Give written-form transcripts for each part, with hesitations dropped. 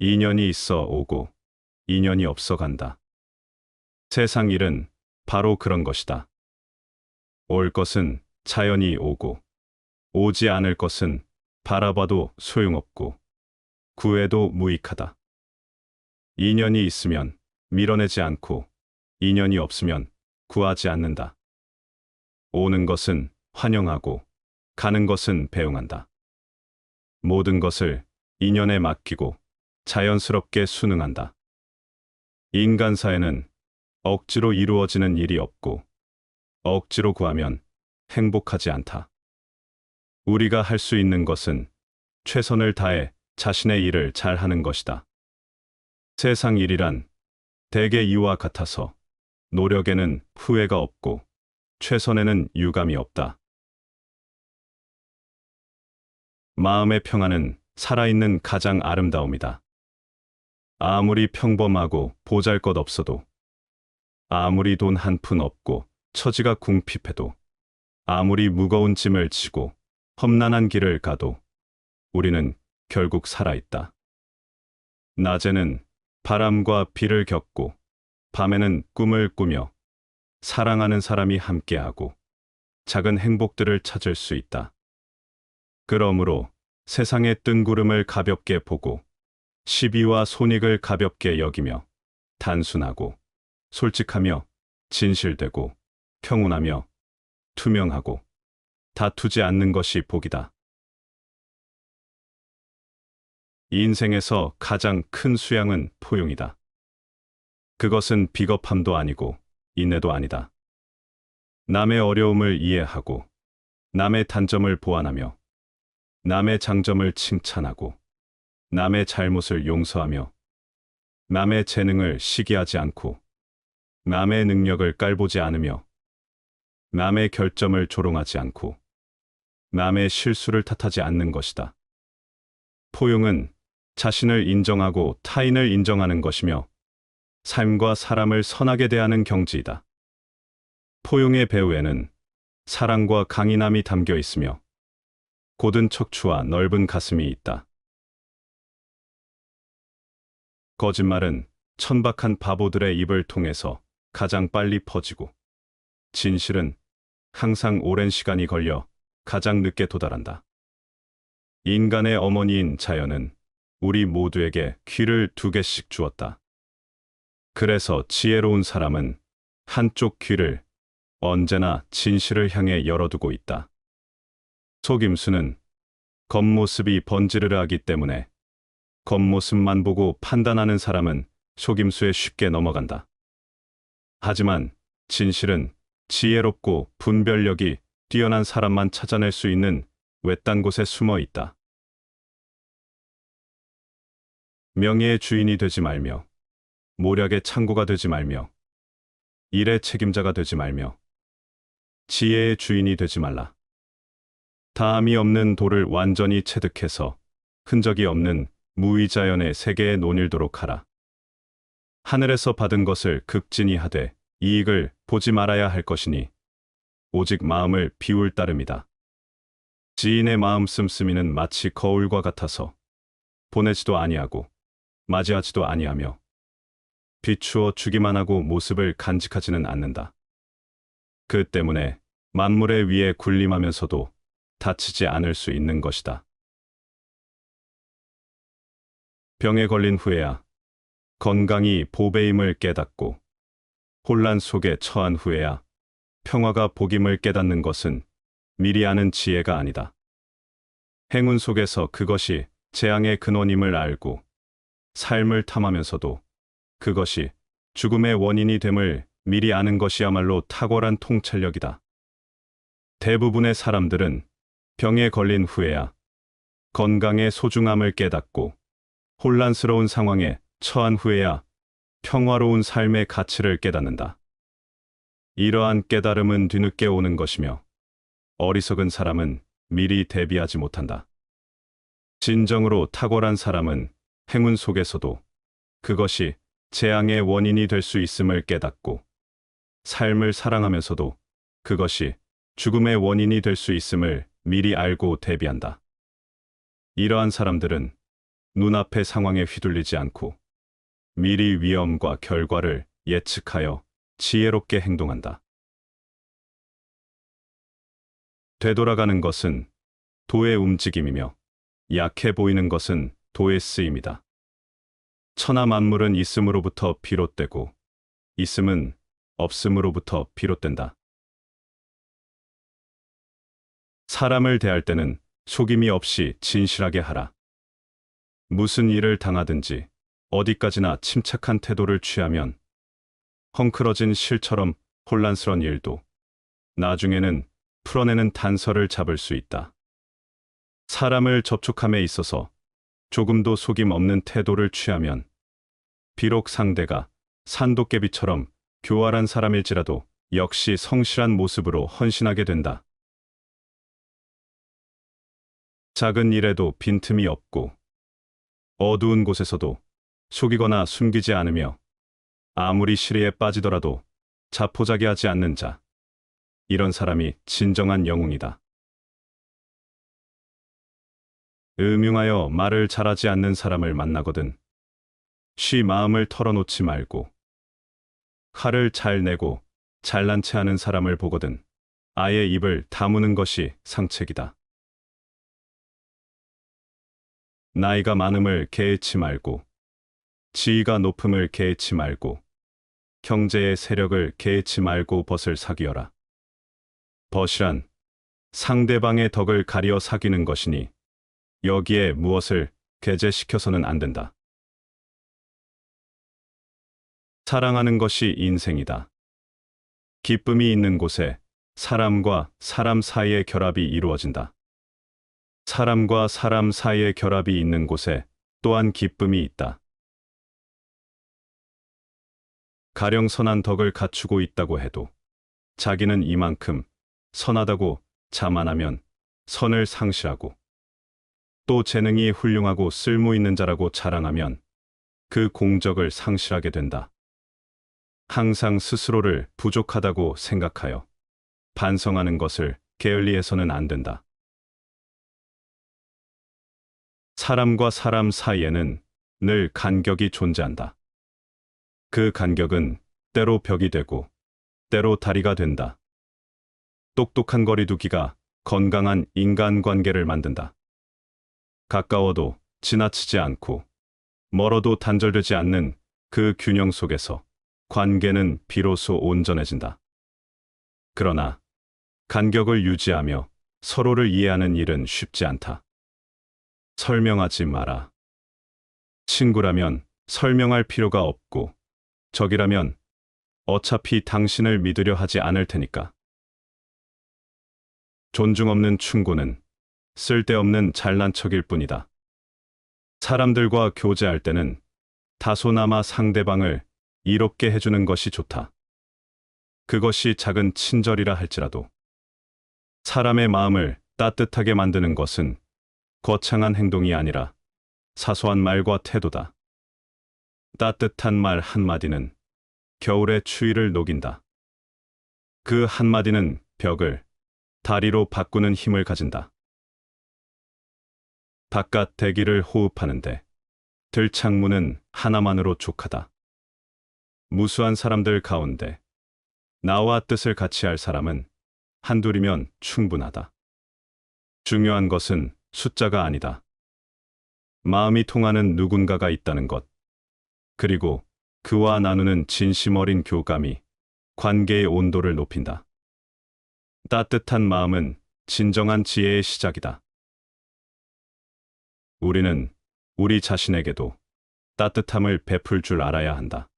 인연이 있어 오고 인연이 없어 간다. 세상 일은 바로 그런 것이다. 올 것은 자연히 오고 오지 않을 것은 바라봐도 소용없고 구해도 무익하다. 인연이 있으면 밀어내지 않고 인연이 없으면 구하지 않는다. 오는 것은 환영하고 가는 것은 배웅한다. 모든 것을 인연에 맡기고 자연스럽게 순응한다. 인간사에는 억지로 이루어지는 일이 없고 억지로 구하면 행복하지 않다. 우리가 할 수 있는 것은 최선을 다해 자신의 일을 잘 하는 것이다. 세상 일이란 대개 이와 같아서 노력에는 후회가 없고 최선에는 유감이 없다. 마음의 평안은 살아있는 가장 아름다움이다. 아무리 평범하고 보잘것없어도, 아무리 돈 한 푼 없고 처지가 궁핍해도, 아무리 무거운 짐을 지고 험난한 길을 가도 우리는 결국 살아있다. 낮에는 바람과 비를 겪고 밤에는 꿈을 꾸며 사랑하는 사람이 함께하고 작은 행복들을 찾을 수 있다. 그러므로 세상의 뜬구름을 가볍게 보고 시비와 손익을 가볍게 여기며 단순하고 솔직하며 진실되고 평온하며 투명하고 다투지 않는 것이 복이다. 인생에서 가장 큰 수양은 포용이다. 그것은 비겁함도 아니고 인내도 아니다. 남의 어려움을 이해하고 남의 단점을 보완하며 남의 장점을 칭찬하고 남의 잘못을 용서하며 남의 재능을 시기하지 않고 남의 능력을 깔보지 않으며 남의 결점을 조롱하지 않고 남의 실수를 탓하지 않는 것이다. 포용은 자신을 인정하고 타인을 인정하는 것이며 삶과 사람을 선하게 대하는 경지이다. 포용의 배후에는 사랑과 강인함이 담겨 있으며 곧은 척추와 넓은 가슴이 있다. 거짓말은 천박한 바보들의 입을 통해서 가장 빨리 퍼지고 진실은 항상 오랜 시간이 걸려 가장 늦게 도달한다. 인간의 어머니인 자연은 우리 모두에게 귀를 2개씩 주었다. 그래서 지혜로운 사람은 한쪽 귀를 언제나 진실을 향해 열어두고 있다. 속임수는 겉모습이 번지르르하기 때문에 겉모습만 보고 판단하는 사람은 속임수에 쉽게 넘어간다. 하지만 진실은 지혜롭고 분별력이 뛰어난 사람만 찾아낼 수 있는 외딴 곳에 숨어 있다. 명예의 주인이 되지 말며 모략의 창고가 되지 말며 일의 책임자가 되지 말며 지혜의 주인이 되지 말라. 다함이 없는 돌을 완전히 체득해서 흔적이 없는 무의자연의 세계에 논일도록 하라. 하늘에서 받은 것을 극진히 하되 이익을 보지 말아야 할 것이니 오직 마음을 비울 따름이다. 지인의 마음 씀씀이는 마치 거울과 같아서 보내지도 아니하고 맞이하지도 아니하며 비추어 주기만 하고 모습을 간직하지는 않는다. 그 때문에 만물의 위에 군림하면서도 다치지 않을 수 있는 것이다. 병에 걸린 후에야 건강이 보배임을 깨닫고 혼란 속에 처한 후에야 평화가 복임을 깨닫는 것은 미리 아는 지혜가 아니다. 행운 속에서 그것이 재앙의 근원임을 알고 삶을 탐하면서도 그것이 죽음의 원인이 됨을 미리 아는 것이야말로 탁월한 통찰력이다. 대부분의 사람들은 병에 걸린 후에야 건강의 소중함을 깨닫고 혼란스러운 상황에 처한 후에야 평화로운 삶의 가치를 깨닫는다. 이러한 깨달음은 뒤늦게 오는 것이며 어리석은 사람은 미리 대비하지 못한다. 진정으로 탁월한 사람은 행운 속에서도 그것이 재앙의 원인이 될 수 있음을 깨닫고 삶을 사랑하면서도 그것이 죽음의 원인이 될 수 있음을 미리 알고 대비한다. 이러한 사람들은 눈앞의 상황에 휘둘리지 않고 미리 위험과 결과를 예측하여 지혜롭게 행동한다. 되돌아가는 것은 도의 움직임이며 약해 보이는 것은 도의 쓰임이다. 천하 만물은 있음으로부터 비롯되고 있음은 없음으로부터 비롯된다. 사람을 대할 때는 속임이 없이 진실하게 하라. 무슨 일을 당하든지 어디까지나 침착한 태도를 취하면 헝클어진 실처럼 혼란스러운 일도 나중에는 풀어내는 단서를 잡을 수 있다. 사람을 접촉함에 있어서 조금도 속임 없는 태도를 취하면 비록 상대가 산도깨비처럼 교활한 사람일지라도 역시 성실한 모습으로 헌신하게 된다. 작은 일에도 빈틈이 없고 어두운 곳에서도 속이거나 숨기지 않으며 아무리 시리에 빠지더라도 자포자기하지 않는 자. 이런 사람이 진정한 영웅이다. 음흉하여 말을 잘하지 않는 사람을 만나거든 쉬 마음을 털어놓지 말고 화를 잘 내고 잘난 체하는 사람을 보거든 아예 입을 다무는 것이 상책이다. 나이가 많음을 개의치 말고 지위가 높음을 개의치 말고 경제의 세력을 개의치 말고 벗을 사귀어라. 벗이란 상대방의 덕을 가리어 사귀는 것이니 여기에 무엇을 개재시켜서는 안 된다. 사랑하는 것이 인생이다. 기쁨이 있는 곳에 사람과 사람 사이의 결합이 이루어진다. 사람과 사람 사이의 결합이 있는 곳에 또한 기쁨이 있다. 가령 선한 덕을 갖추고 있다고 해도 자기는 이만큼 선하다고 자만하면 선을 상실하고 또 재능이 훌륭하고 쓸모 있는 자라고 자랑하면 그 공적을 상실하게 된다. 항상 스스로를 부족하다고 생각하여 반성하는 것을 게을리해서는 안 된다. 사람과 사람 사이에는 늘 간격이 존재한다. 그 간격은 때로 벽이 되고 때로 다리가 된다. 똑똑한 거리두기가 건강한 인간관계를 만든다. 가까워도 지나치지 않고 멀어도 단절되지 않는 그 균형 속에서 관계는 비로소 온전해진다. 그러나 간격을 유지하며 서로를 이해하는 일은 쉽지 않다. 설명하지 마라. 친구라면 설명할 필요가 없고 적이라면 어차피 당신을 믿으려 하지 않을 테니까. 존중 없는 충고는 쓸데없는 잘난 척일 뿐이다. 사람들과 교제할 때는 다소나마 상대방을 이롭게 해주는 것이 좋다. 그것이 작은 친절이라 할지라도 사람의 마음을 따뜻하게 만드는 것은 거창한 행동이 아니라 사소한 말과 태도다. 따뜻한 말 한마디는 겨울의 추위를 녹인다. 그 한마디는 벽을 다리로 바꾸는 힘을 가진다. 바깥 대기를 호흡하는데 들창문은 하나만으로 족하다. 무수한 사람들 가운데 나와 뜻을 같이 할 사람은 한둘이면 충분하다. 중요한 것은 숫자가 아니다. 마음이 통하는 누군가가 있다는 것, 그리고 그와 나누는 진심 어린 교감이 관계의 온도를 높인다. 따뜻한 마음은 진정한 지혜의 시작이다. 우리는 우리 자신에게도 따뜻함을 베풀 줄 알아야 한다.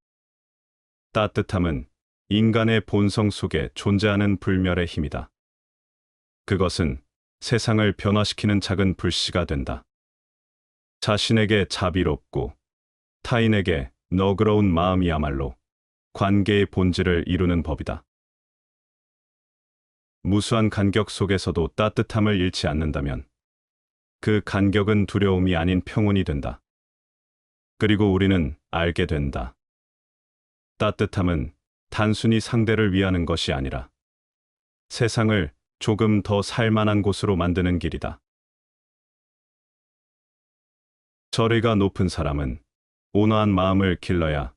따뜻함은 인간의 본성 속에 존재하는 불멸의 힘이다. 그것은 세상을 변화시키는 작은 불씨가 된다. 자신에게 자비롭고 타인에게 너그러운 마음이야말로 관계의 본질을 이루는 법이다. 무수한 간격 속에서도 따뜻함을 잃지 않는다면 그 간격은 두려움이 아닌 평온이 된다. 그리고 우리는 알게 된다. 따뜻함은 단순히 상대를 위하는 것이 아니라 세상을 조금 더 살만한 곳으로 만드는 길이다. 저리가 높은 사람은 온화한 마음을 길러야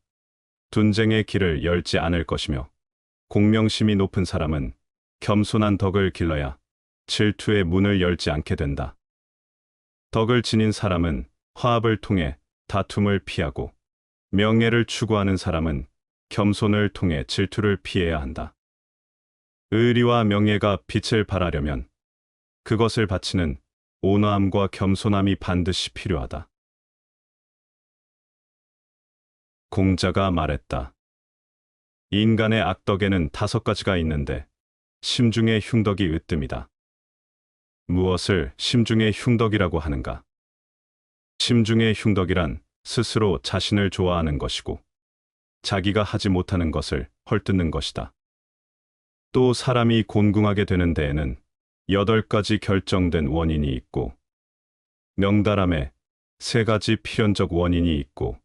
분쟁의 길을 열지 않을 것이며, 공명심이 높은 사람은 겸손한 덕을 길러야 질투의 문을 열지 않게 된다. 덕을 지닌 사람은 화합을 통해 다툼을 피하고, 명예를 추구하는 사람은 겸손을 통해 질투를 피해야 한다. 의리와 명예가 빛을 발하려면 그것을 바치는 온화함과 겸손함이 반드시 필요하다. 공자가 말했다. 인간의 악덕에는 5가지가 있는데 심중의 흉덕이 으뜸이다. 무엇을 심중의 흉덕이라고 하는가? 심중의 흉덕이란 스스로 자신을 좋아하는 것이고, 자기가 하지 못하는 것을 헐뜯는 것이다. 또 사람이 곤궁하게 되는 데에는 8가지 결정된 원인이 있고, 명달함에 3가지 필연적 원인이 있고,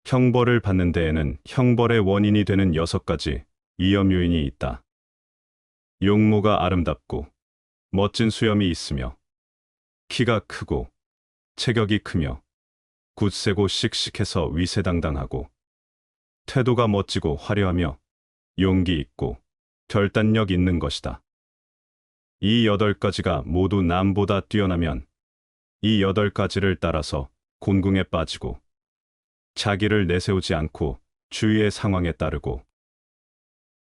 형벌을 받는 데에는 형벌의 원인이 되는 6가지 위험 요인이 있다. 용모가 아름답고 멋진 수염이 있으며, 키가 크고 체격이 크며, 굳세고 씩씩해서 위세당당하고, 태도가 멋지고 화려하며 용기 있고 결단력 있는 것이다. 이 8가지가 모두 남보다 뛰어나면 이 8가지를 따라서 곤궁에 빠지고, 자기를 내세우지 않고 주위의 상황에 따르고,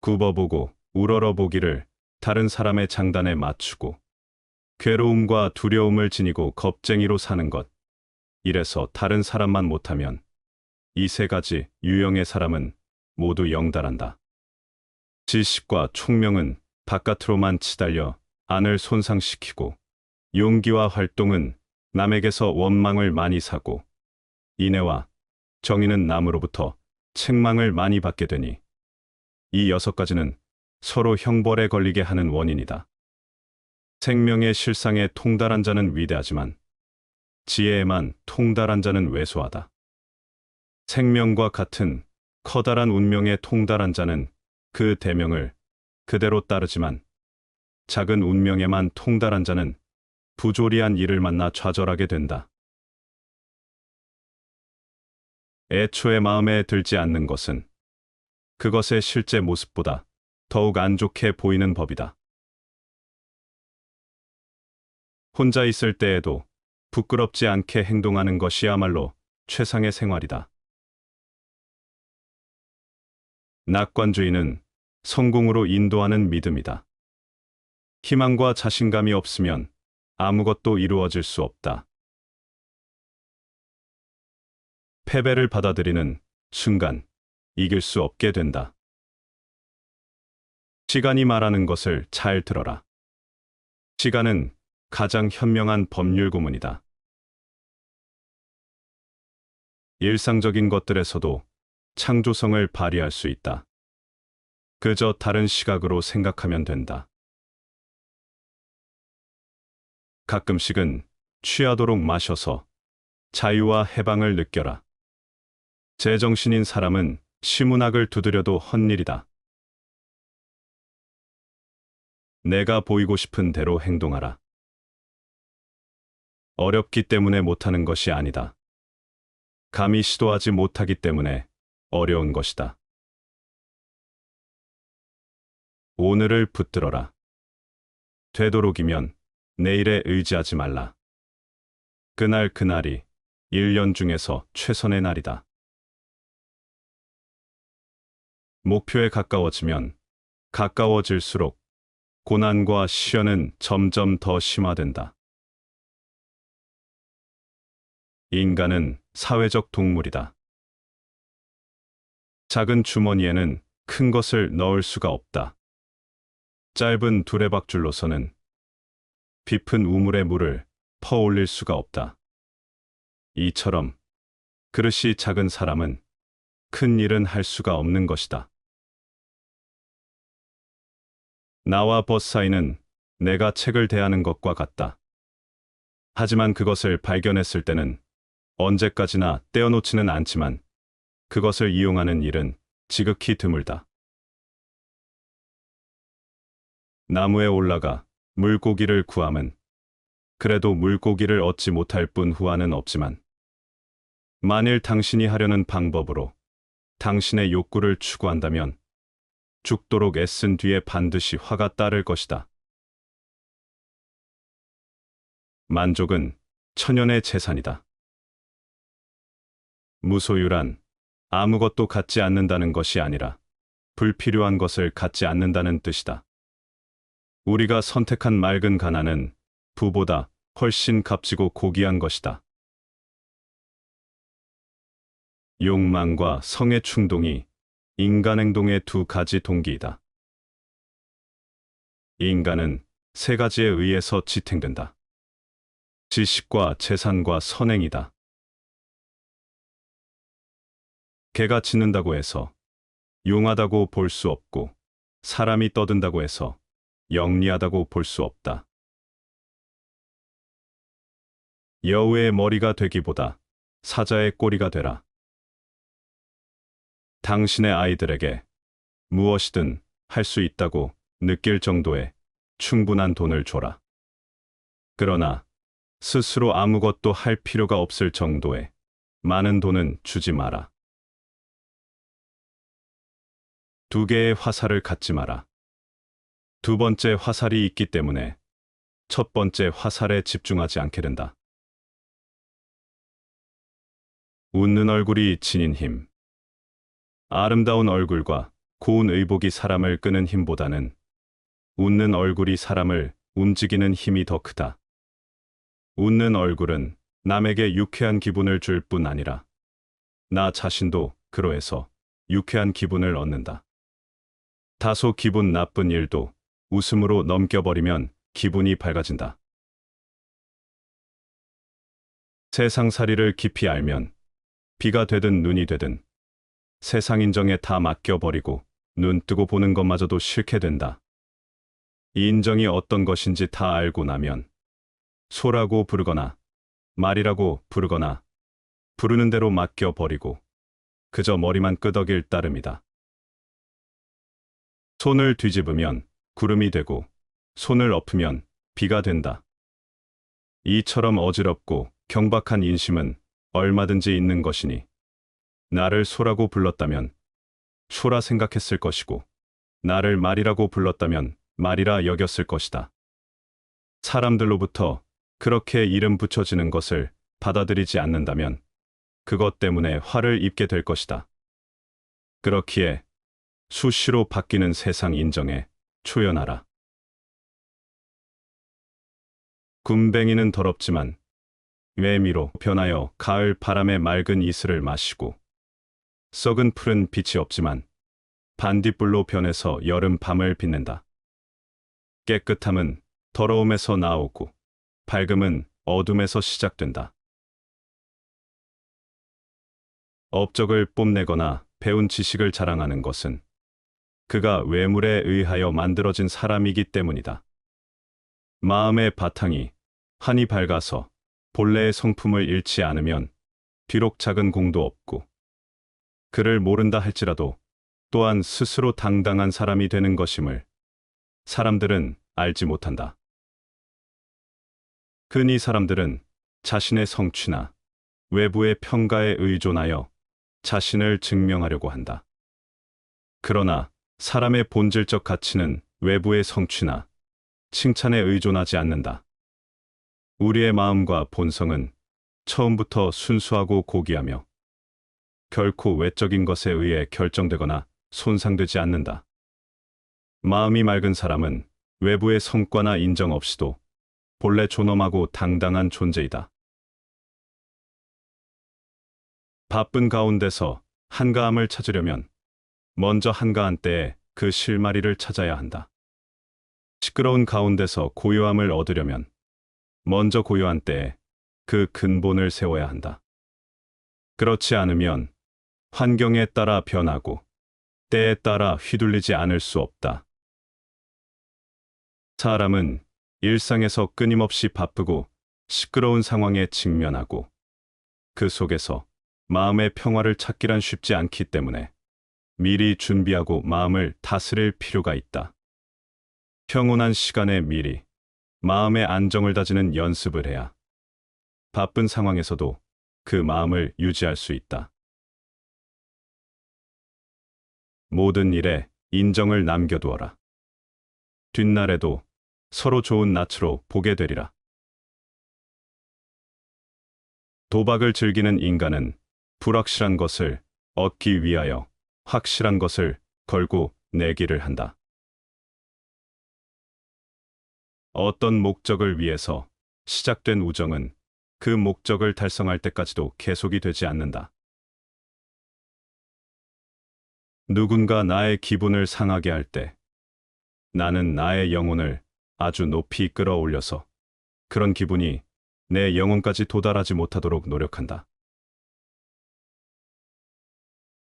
굽어보고 우러러보기를 다른 사람의 장단에 맞추고, 괴로움과 두려움을 지니고 겁쟁이로 사는 것, 이래서 다른 사람만 못하면 이 3가지 유형의 사람은 모두 영달한다. 지식과 총명은 바깥으로만 치달려 안을 손상시키고, 용기와 활동은 남에게서 원망을 많이 사고, 인애와 정의는 남으로부터 책망을 많이 받게 되니, 이 6가지는 서로 형벌에 걸리게 하는 원인이다. 생명의 실상에 통달한 자는 위대하지만 지혜에만 통달한 자는 왜소하다. 생명과 같은 커다란 운명에 통달한 자는 그 대명을 그대로 따르지만, 작은 운명에만 통달한 자는 부조리한 일을 만나 좌절하게 된다. 애초에 마음에 들지 않는 것은 그것의 실제 모습보다 더욱 안 좋게 보이는 법이다. 혼자 있을 때에도 부끄럽지 않게 행동하는 것이야말로 최상의 생활이다. 낙관주의는 성공으로 인도하는 믿음이다. 희망과 자신감이 없으면 아무것도 이루어질 수 없다. 패배를 받아들이는 순간 이길 수 없게 된다. 시간이 말하는 것을 잘 들어라. 시간은 가장 현명한 법률 고문이다. 일상적인 것들에서도 창조성을 발휘할 수 있다. 그저 다른 시각으로 생각하면 된다. 가끔씩은 취하도록 마셔서 자유와 해방을 느껴라. 제정신인 사람은 시문학을 두드려도 헛일이다. 내가 보이고 싶은 대로 행동하라. 어렵기 때문에 못하는 것이 아니다. 감히 시도하지 못하기 때문에 어려운 것이다. 오늘을 붙들어라. 되도록이면 내일에 의지하지 말라. 그날이 1년 중에서 최선의 날이다. 목표에 가까워지면 가까워질수록 고난과 시련은 점점 더 심화된다. 인간은 사회적 동물이다. 작은 주머니에는 큰 것을 넣을 수가 없다. 짧은 두레박줄로서는 깊은 우물에 물을 퍼올릴 수가 없다. 이처럼 그릇이 작은 사람은 큰 일은 할 수가 없는 것이다. 나와 벗 사이는 내가 책을 대하는 것과 같다. 하지만 그것을 발견했을 때는 언제까지나 떼어놓지는 않지만 그것을 이용하는 일은 지극히 드물다. 나무에 올라가 물고기를 구함은 그래도 물고기를 얻지 못할 뿐 후환은 없지만 만일 당신이 하려는 방법으로 당신의 욕구를 추구한다면 죽도록 애쓴 뒤에 반드시 화가 따를 것이다. 만족은 천연의 재산이다. 무소유란 아무것도 갖지 않는다는 것이 아니라 불필요한 것을 갖지 않는다는 뜻이다. 우리가 선택한 맑은 가난은 부보다 훨씬 값지고 고귀한 것이다. 욕망과 성의 충동이 인간 행동의 두 가지 동기이다. 인간은 세 가지에 의해서 지탱된다. 지식과 재산과 선행이다. 개가 짖는다고 해서 용하다고 볼 수 없고 사람이 떠든다고 해서 영리하다고 볼 수 없다. 여우의 머리가 되기보다 사자의 꼬리가 되라. 당신의 아이들에게 무엇이든 할 수 있다고 느낄 정도의 충분한 돈을 줘라. 그러나 스스로 아무것도 할 필요가 없을 정도의 많은 돈은 주지 마라. 두 개의 화살을 갖지 마라. 두 번째 화살이 있기 때문에 첫 번째 화살에 집중하지 않게 된다. 웃는 얼굴이 지닌 힘. 아름다운 얼굴과 고운 의복이 사람을 끄는 힘보다는 웃는 얼굴이 사람을 움직이는 힘이 더 크다. 웃는 얼굴은 남에게 유쾌한 기분을 줄 뿐 아니라 나 자신도 그로해서 유쾌한 기분을 얻는다. 다소 기분 나쁜 일도 웃음으로 넘겨버리면 기분이 밝아진다. 세상살이를 깊이 알면 비가 되든 눈이 되든 세상 인정에 다 맡겨버리고 눈 뜨고 보는 것마저도 싫게 된다. 이 인정이 어떤 것인지 다 알고 나면 소라고 부르거나 말이라고 부르거나 부르는 대로 맡겨버리고 그저 머리만 끄덕일 따름이다. 손을 뒤집으면 구름이 되고 손을 엎으면 비가 된다. 이처럼 어지럽고 경박한 인심은 얼마든지 있는 것이니 나를 소라고 불렀다면 소라 생각했을 것이고 나를 말이라고 불렀다면 말이라 여겼을 것이다. 사람들로부터 그렇게 이름 붙여지는 것을 받아들이지 않는다면 그것 때문에 화를 입게 될 것이다. 그렇기에 수시로 바뀌는 세상 인정에 초연하라. 굼벵이는 더럽지만 외미로 변하여 가을 바람의 맑은 이슬을 마시고 썩은 풀은 빛이 없지만 반딧불로 변해서 여름 밤을 빛낸다. 깨끗함은 더러움에서 나오고 밝음은 어둠에서 시작된다. 업적을 뽐내거나 배운 지식을 자랑하는 것은 그가 외물에 의하여 만들어진 사람이기 때문이다. 마음의 바탕이 환히 밝아서 본래의 성품을 잃지 않으면 비록 작은 공도 없고 그를 모른다 할지라도 또한 스스로 당당한 사람이 되는 것임을 사람들은 알지 못한다. 흔히 사람들은 자신의 성취나 외부의 평가에 의존하여 자신을 증명하려고 한다. 그러나 사람의 본질적 가치는 외부의 성취나 칭찬에 의존하지 않는다. 우리의 마음과 본성은 처음부터 순수하고 고귀하며 결코 외적인 것에 의해 결정되거나 손상되지 않는다. 마음이 맑은 사람은 외부의 성과나 인정 없이도 본래 존엄하고 당당한 존재이다. 바쁜 가운데서 한가함을 찾으려면 먼저 한가한 때에 그 실마리를 찾아야 한다. 시끄러운 가운데서 고요함을 얻으려면 먼저 고요한 때에 그 근본을 세워야 한다. 그렇지 않으면 환경에 따라 변하고 때에 따라 휘둘리지 않을 수 없다. 사람은 일상에서 끊임없이 바쁘고 시끄러운 상황에 직면하고 그 속에서 마음의 평화를 찾기란 쉽지 않기 때문에 미리 준비하고 마음을 다스릴 필요가 있다. 평온한 시간에 미리 마음의 안정을 다지는 연습을 해야 바쁜 상황에서도 그 마음을 유지할 수 있다. 모든 일에 인정을 남겨두어라. 뒷날에도 서로 좋은 낯으로 보게 되리라. 도박을 즐기는 인간은 불확실한 것을 얻기 위하여 확실한 것을 걸고 내기를 한다. 어떤 목적을 위해서 시작된 우정은 그 목적을 달성할 때까지도 계속이 되지 않는다. 누군가 나의 기분을 상하게 할 때 나는 나의 영혼을 아주 높이 끌어올려서 그런 기분이 내 영혼까지 도달하지 못하도록 노력한다.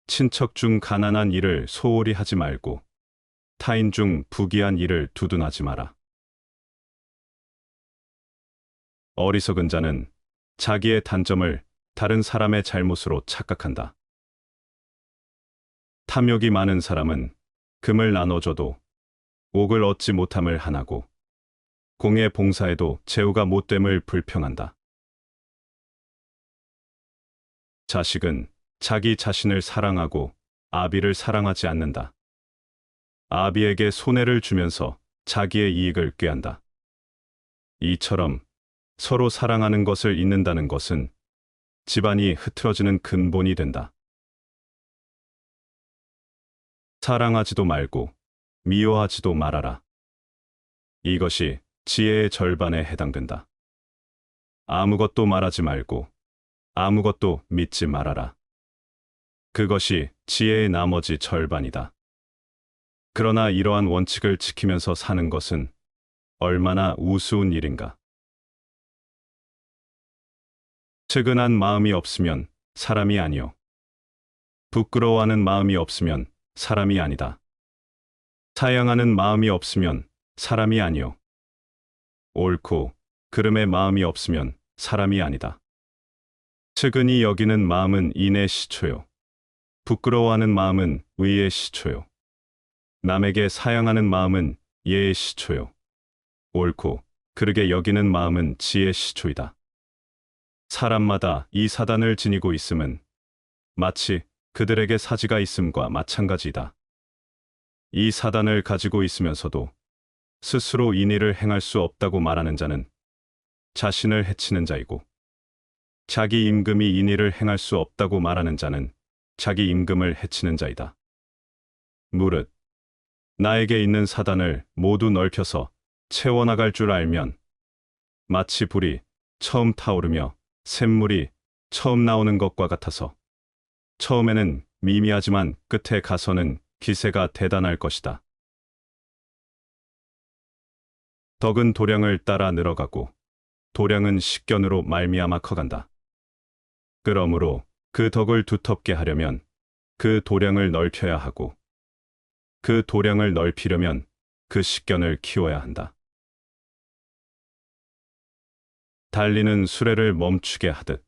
친척 중 가난한 일을 소홀히 하지 말고 타인 중 부귀한 일을 두둔하지 마라. 어리석은 자는 자기의 단점을 다른 사람의 잘못으로 착각한다. 탐욕이 많은 사람은 금을 나눠줘도 옥을 얻지 못함을 한하고 공에 봉사해도 제후가 못됨을 불평한다. 자식은 자기 자신을 사랑하고 아비를 사랑하지 않는다. 아비에게 손해를 주면서 자기의 이익을 꾀한다. 이처럼 서로 사랑하는 것을 잊는다는 것은 집안이 흐트러지는 근본이 된다. 사랑하지도 말고 미워하지도 말아라. 이것이 지혜의 절반에 해당된다. 아무것도 말하지 말고 아무것도 믿지 말아라. 그것이 지혜의 나머지 절반이다. 그러나 이러한 원칙을 지키면서 사는 것은 얼마나 우스운 일인가. 측은한 마음이 없으면 사람이 아니요. 부끄러워하는 마음이 없으면 사람이 아니다. 사양하는 마음이 없으면 사람이 아니요. 옳고 그름의 마음이 없으면 사람이 아니다. 측은히 여기는 마음은 인의 시초요. 부끄러워하는 마음은 의의 시초요. 남에게 사양하는 마음은 예의 시초요. 옳고 그르게 여기는 마음은 지혜의 시초이다. 사람마다 이 사단을 지니고 있음은 마치 그들에게 사지가 있음과 마찬가지이다. 이 사단을 가지고 있으면서도 스스로 인의를 행할 수 없다고 말하는 자는 자신을 해치는 자이고, 자기 임금이 인의를 행할 수 없다고 말하는 자는 자기 임금을 해치는 자이다. 무릇 나에게 있는 사단을 모두 넓혀서 채워나갈 줄 알면 마치 불이 처음 타오르며 샘물이 처음 나오는 것과 같아서 처음에는 미미하지만 끝에 가서는 기세가 대단할 것이다. 덕은 도량을 따라 늘어가고 도량은 식견으로 말미암아 커간다. 그러므로 그 덕을 두텁게 하려면 그 도량을 넓혀야 하고 그 도량을 넓히려면 그 식견을 키워야 한다. 달리는 수레를 멈추게 하듯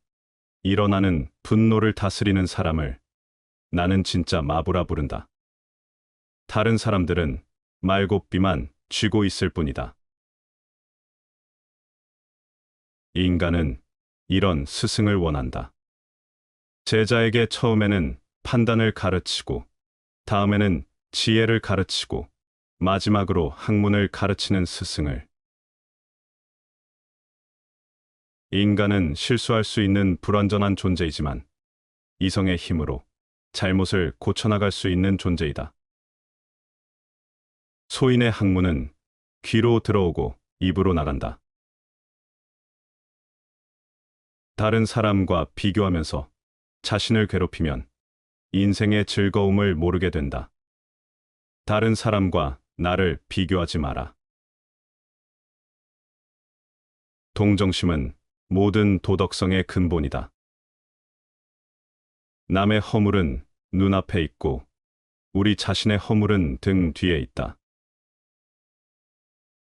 일어나는 분노를 다스리는 사람을 나는 진짜 마부라 부른다. 다른 사람들은 말고삐만 쥐고 있을 뿐이다. 인간은 이런 스승을 원한다. 제자에게 처음에는 판단을 가르치고 다음에는 지혜를 가르치고 마지막으로 학문을 가르치는 스승을. 인간은 실수할 수 있는 불완전한 존재이지만 이성의 힘으로 잘못을 고쳐나갈 수 있는 존재이다. 소인의 학문은 귀로 들어오고 입으로 나간다. 다른 사람과 비교하면서 자신을 괴롭히면 인생의 즐거움을 모르게 된다. 다른 사람과 나를 비교하지 마라. 동정심은 모든 도덕성의 근본이다. 남의 허물은 눈앞에 있고 우리 자신의 허물은 등 뒤에 있다.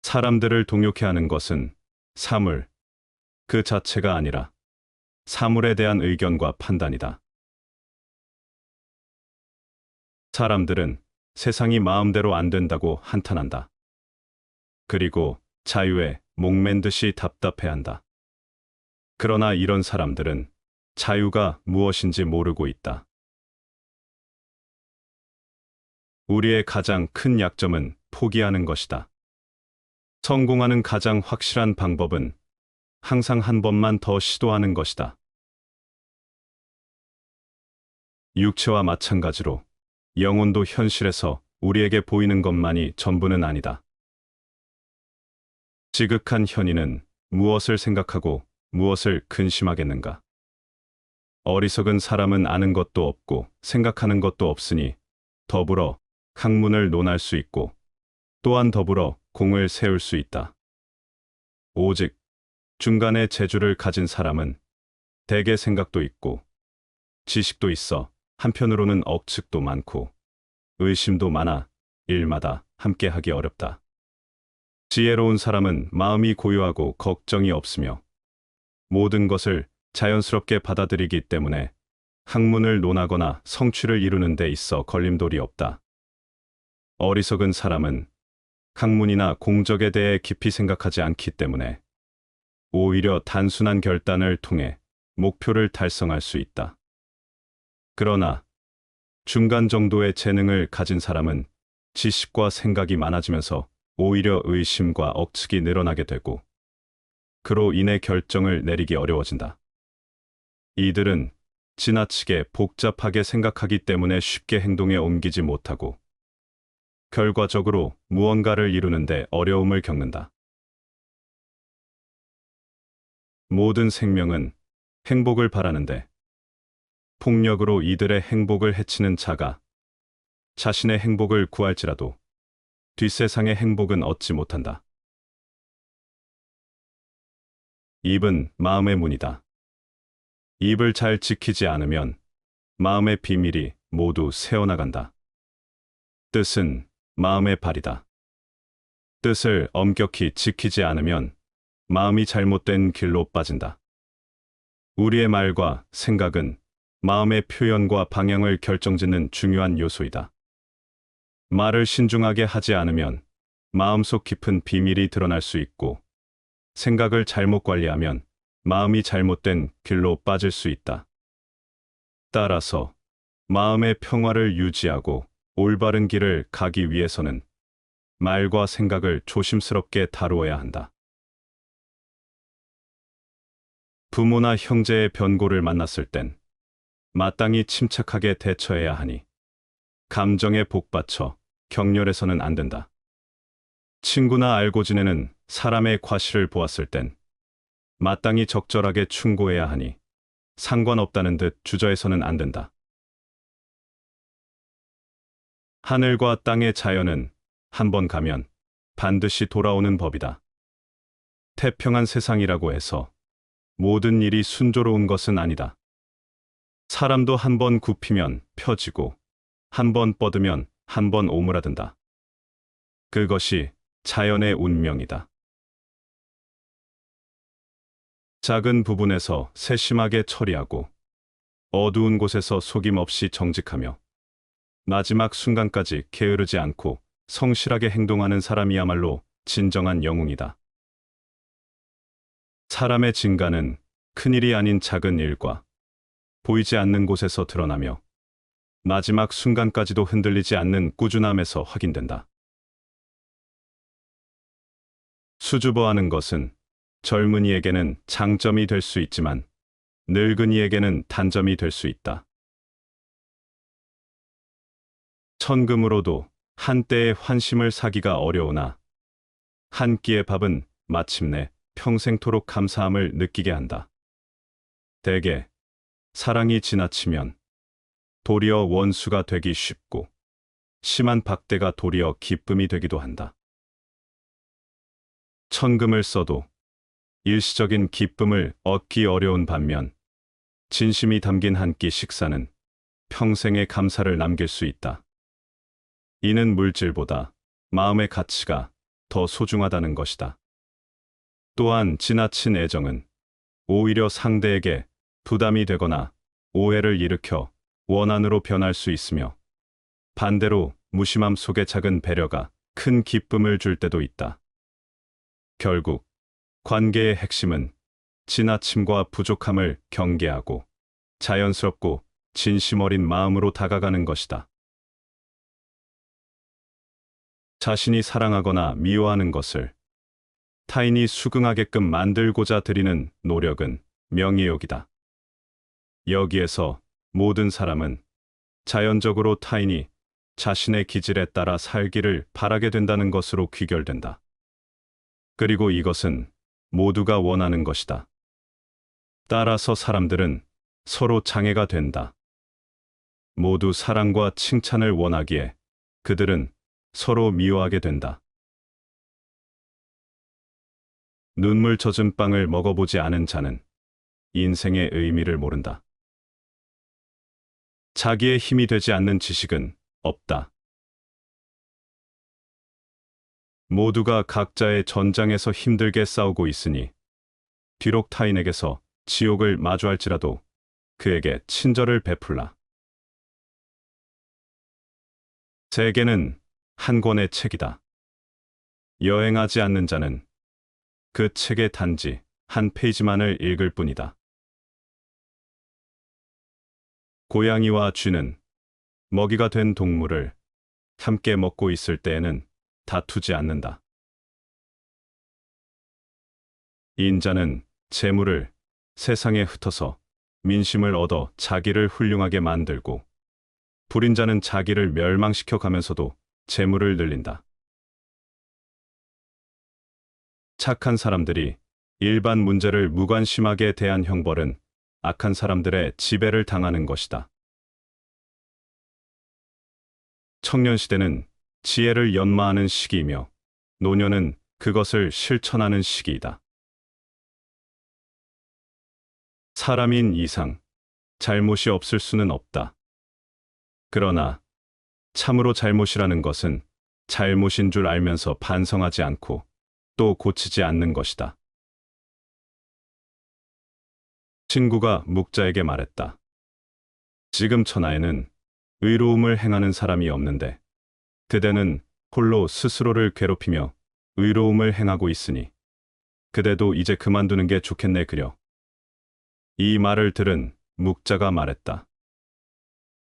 사람들을 동욕해 하는 것은 사물 그 자체가 아니라 사물에 대한 의견과 판단이다. 사람들은 세상이 마음대로 안 된다고 한탄한다. 그리고 자유에 목맨 듯이 답답해한다. 그러나 이런 사람들은 자유가 무엇인지 모르고 있다. 우리의 가장 큰 약점은 포기하는 것이다. 성공하는 가장 확실한 방법은 항상 한 번만 더 시도하는 것이다. 육체와 마찬가지로 영혼도 현실에서 우리에게 보이는 것만이 전부는 아니다. 지극한 현인은 무엇을 생각하고 무엇을 근심하겠는가? 어리석은 사람은 아는 것도 없고 생각하는 것도 없으니 더불어 학문을 논할 수 있고 또한 더불어 공을 세울 수 있다. 오직 중간의 재주를 가진 사람은 대개 생각도 있고 지식도 있어 한편으로는 억측도 많고 의심도 많아 일마다 함께하기 어렵다. 지혜로운 사람은 마음이 고요하고 걱정이 없으며 모든 것을 자연스럽게 받아들이기 때문에 학문을 논하거나 성취를 이루는 데 있어 걸림돌이 없다. 어리석은 사람은 학문이나 공적에 대해 깊이 생각하지 않기 때문에 오히려 단순한 결단을 통해 목표를 달성할 수 있다. 그러나 중간 정도의 재능을 가진 사람은 지식과 생각이 많아지면서 오히려 의심과 억측이 늘어나게 되고 그로 인해 결정을 내리기 어려워진다. 이들은 지나치게 복잡하게 생각하기 때문에 쉽게 행동에 옮기지 못하고 결과적으로 무언가를 이루는데 어려움을 겪는다. 모든 생명은 행복을 바라는데 폭력으로 이들의 행복을 해치는 자가 자신의 행복을 구할지라도 뒷세상의 행복은 얻지 못한다. 입은 마음의 문이다. 입을 잘 지키지 않으면 마음의 비밀이 모두 새어나간다. 뜻은 마음의 발이다. 뜻을 엄격히 지키지 않으면 마음이 잘못된 길로 빠진다. 우리의 말과 생각은 마음의 표현과 방향을 결정짓는 중요한 요소이다. 말을 신중하게 하지 않으면 마음속 깊은 비밀이 드러날 수 있고 생각을 잘못 관리하면 마음이 잘못된 길로 빠질 수 있다. 따라서 마음의 평화를 유지하고 올바른 길을 가기 위해서는 말과 생각을 조심스럽게 다루어야 한다. 부모나 형제의 변고를 만났을 땐 마땅히 침착하게 대처해야 하니 감정에 복받쳐 격렬해서는 안 된다. 친구나 알고 지내는 사람의 과실을 보았을 땐 마땅히 적절하게 충고해야 하니 상관없다는 듯 주저해서는 안 된다. 하늘과 땅의 자연은 한번 가면 반드시 돌아오는 법이다. 태평한 세상이라고 해서 모든 일이 순조로운 것은 아니다. 사람도 한번 굽히면 펴지고 한번 뻗으면 한번 오므라든다. 그것이 자연의 운명이다. 작은 부분에서 세심하게 처리하고 어두운 곳에서 속임없이 정직하며 마지막 순간까지 게으르지 않고 성실하게 행동하는 사람이야말로 진정한 영웅이다. 사람의 진가는 큰일이 아닌 작은 일과 보이지 않는 곳에서 드러나며 마지막 순간까지도 흔들리지 않는 꾸준함에서 확인된다. 수줍어하는 것은 젊은이에게는 장점이 될 수 있지만 늙은이에게는 단점이 될 수 있다. 천금으로도 한때의 환심을 사기가 어려우나 한 끼의 밥은 마침내 평생토록 감사함을 느끼게 한다. 대개 사랑이 지나치면 도리어 원수가 되기 쉽고 심한 박대가 도리어 기쁨이 되기도 한다. 천금을 써도 일시적인 기쁨을 얻기 어려운 반면 진심이 담긴 한 끼 식사는 평생의 감사를 남길 수 있다. 이는 물질보다 마음의 가치가 더 소중하다는 것이다. 또한 지나친 애정은 오히려 상대에게 부담이 되거나 오해를 일으켜 원한으로 변할 수 있으며 반대로 무심함 속의 작은 배려가 큰 기쁨을 줄 때도 있다. 결국 관계의 핵심은 지나침과 부족함을 경계하고 자연스럽고 진심 어린 마음으로 다가가는 것이다. 자신이 사랑하거나 미워하는 것을 타인이 수긍하게끔 만들고자 들이는 노력은 명예욕이다. 여기에서 모든 사람은 자연적으로 타인이 자신의 기질에 따라 살기를 바라게 된다는 것으로 귀결된다. 그리고 이것은 모두가 원하는 것이다. 따라서 사람들은 서로 장애가 된다. 모두 사랑과 칭찬을 원하기에 그들은 서로 미워하게 된다. 눈물 젖은 빵을 먹어보지 않은 자는 인생의 의미를 모른다. 자기의 힘이 되지 않는 지식은 없다. 모두가 각자의 전장에서 힘들게 싸우고 있으니 비록 타인에게서 지옥을 마주할지라도 그에게 친절을 베풀라. 세계는 한 권의 책이다. 여행하지 않는 자는 그 책의 단지 한 페이지만을 읽을 뿐이다. 고양이와 쥐는 먹이가 된 동물을 함께 먹고 있을 때에는 다투지 않는다. 인자는 재물을 세상에 흩어서 민심을 얻어 자기를 훌륭하게 만들고 불인자는 자기를 멸망시켜 가면서도 재물을 늘린다. 착한 사람들이 일반 문제를 무관심하게 대한 형벌은 악한 사람들의 지배를 당하는 것이다. 청년 시대는 지혜를 연마하는 시기이며 노년은 그것을 실천하는 시기이다. 사람인 이상 잘못이 없을 수는 없다. 그러나 참으로 잘못이라는 것은 잘못인 줄 알면서 반성하지 않고 또 고치지 않는 것이다. 친구가 묵자에게 말했다. 지금 천하에는 의로움을 행하는 사람이 없는데 그대는 홀로 스스로를 괴롭히며 의로움을 행하고 있으니 그대도 이제 그만두는 게 좋겠네 그려. 이 말을 들은 묵자가 말했다.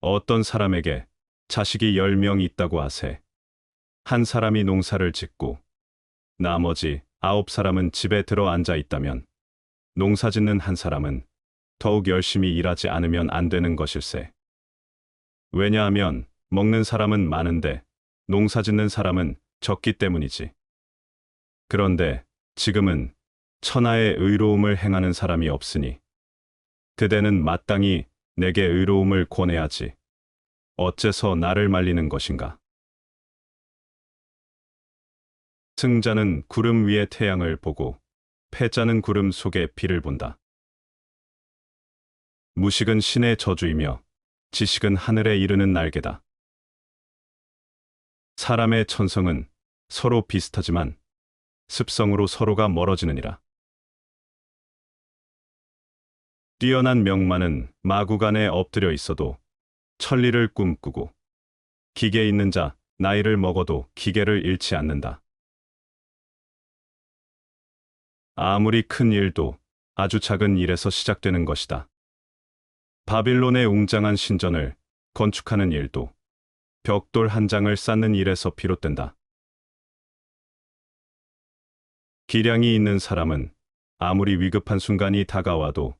어떤 사람에게 자식이 10명 있다고 하세. 한 사람이 농사를 짓고 나머지 9사람은 집에 들어 앉아 있다면 농사 짓는 한 사람은 더욱 열심히 일하지 않으면 안 되는 것일세. 왜냐하면 먹는 사람은 많은데 농사 짓는 사람은 적기 때문이지. 그런데 지금은 천하의 의로움을 행하는 사람이 없으니 그대는 마땅히 내게 의로움을 권해야지. 어째서 나를 말리는 것인가? 승자는 구름 위의 태양을 보고 패자는 구름 속의 비를 본다. 무식은 신의 저주이며 지식은 하늘에 이르는 날개다. 사람의 천성은 서로 비슷하지만 습성으로 서로가 멀어지느니라. 뛰어난 명만은 마구간에 엎드려 있어도 천리를 꿈꾸고 기계 있는 자 나이를 먹어도 기계를 잃지 않는다. 아무리 큰 일도 아주 작은 일에서 시작되는 것이다. 바빌론의 웅장한 신전을 건축하는 일도 벽돌 한 장을 쌓는 일에서 비롯된다. 기량이 있는 사람은 아무리 위급한 순간이 다가와도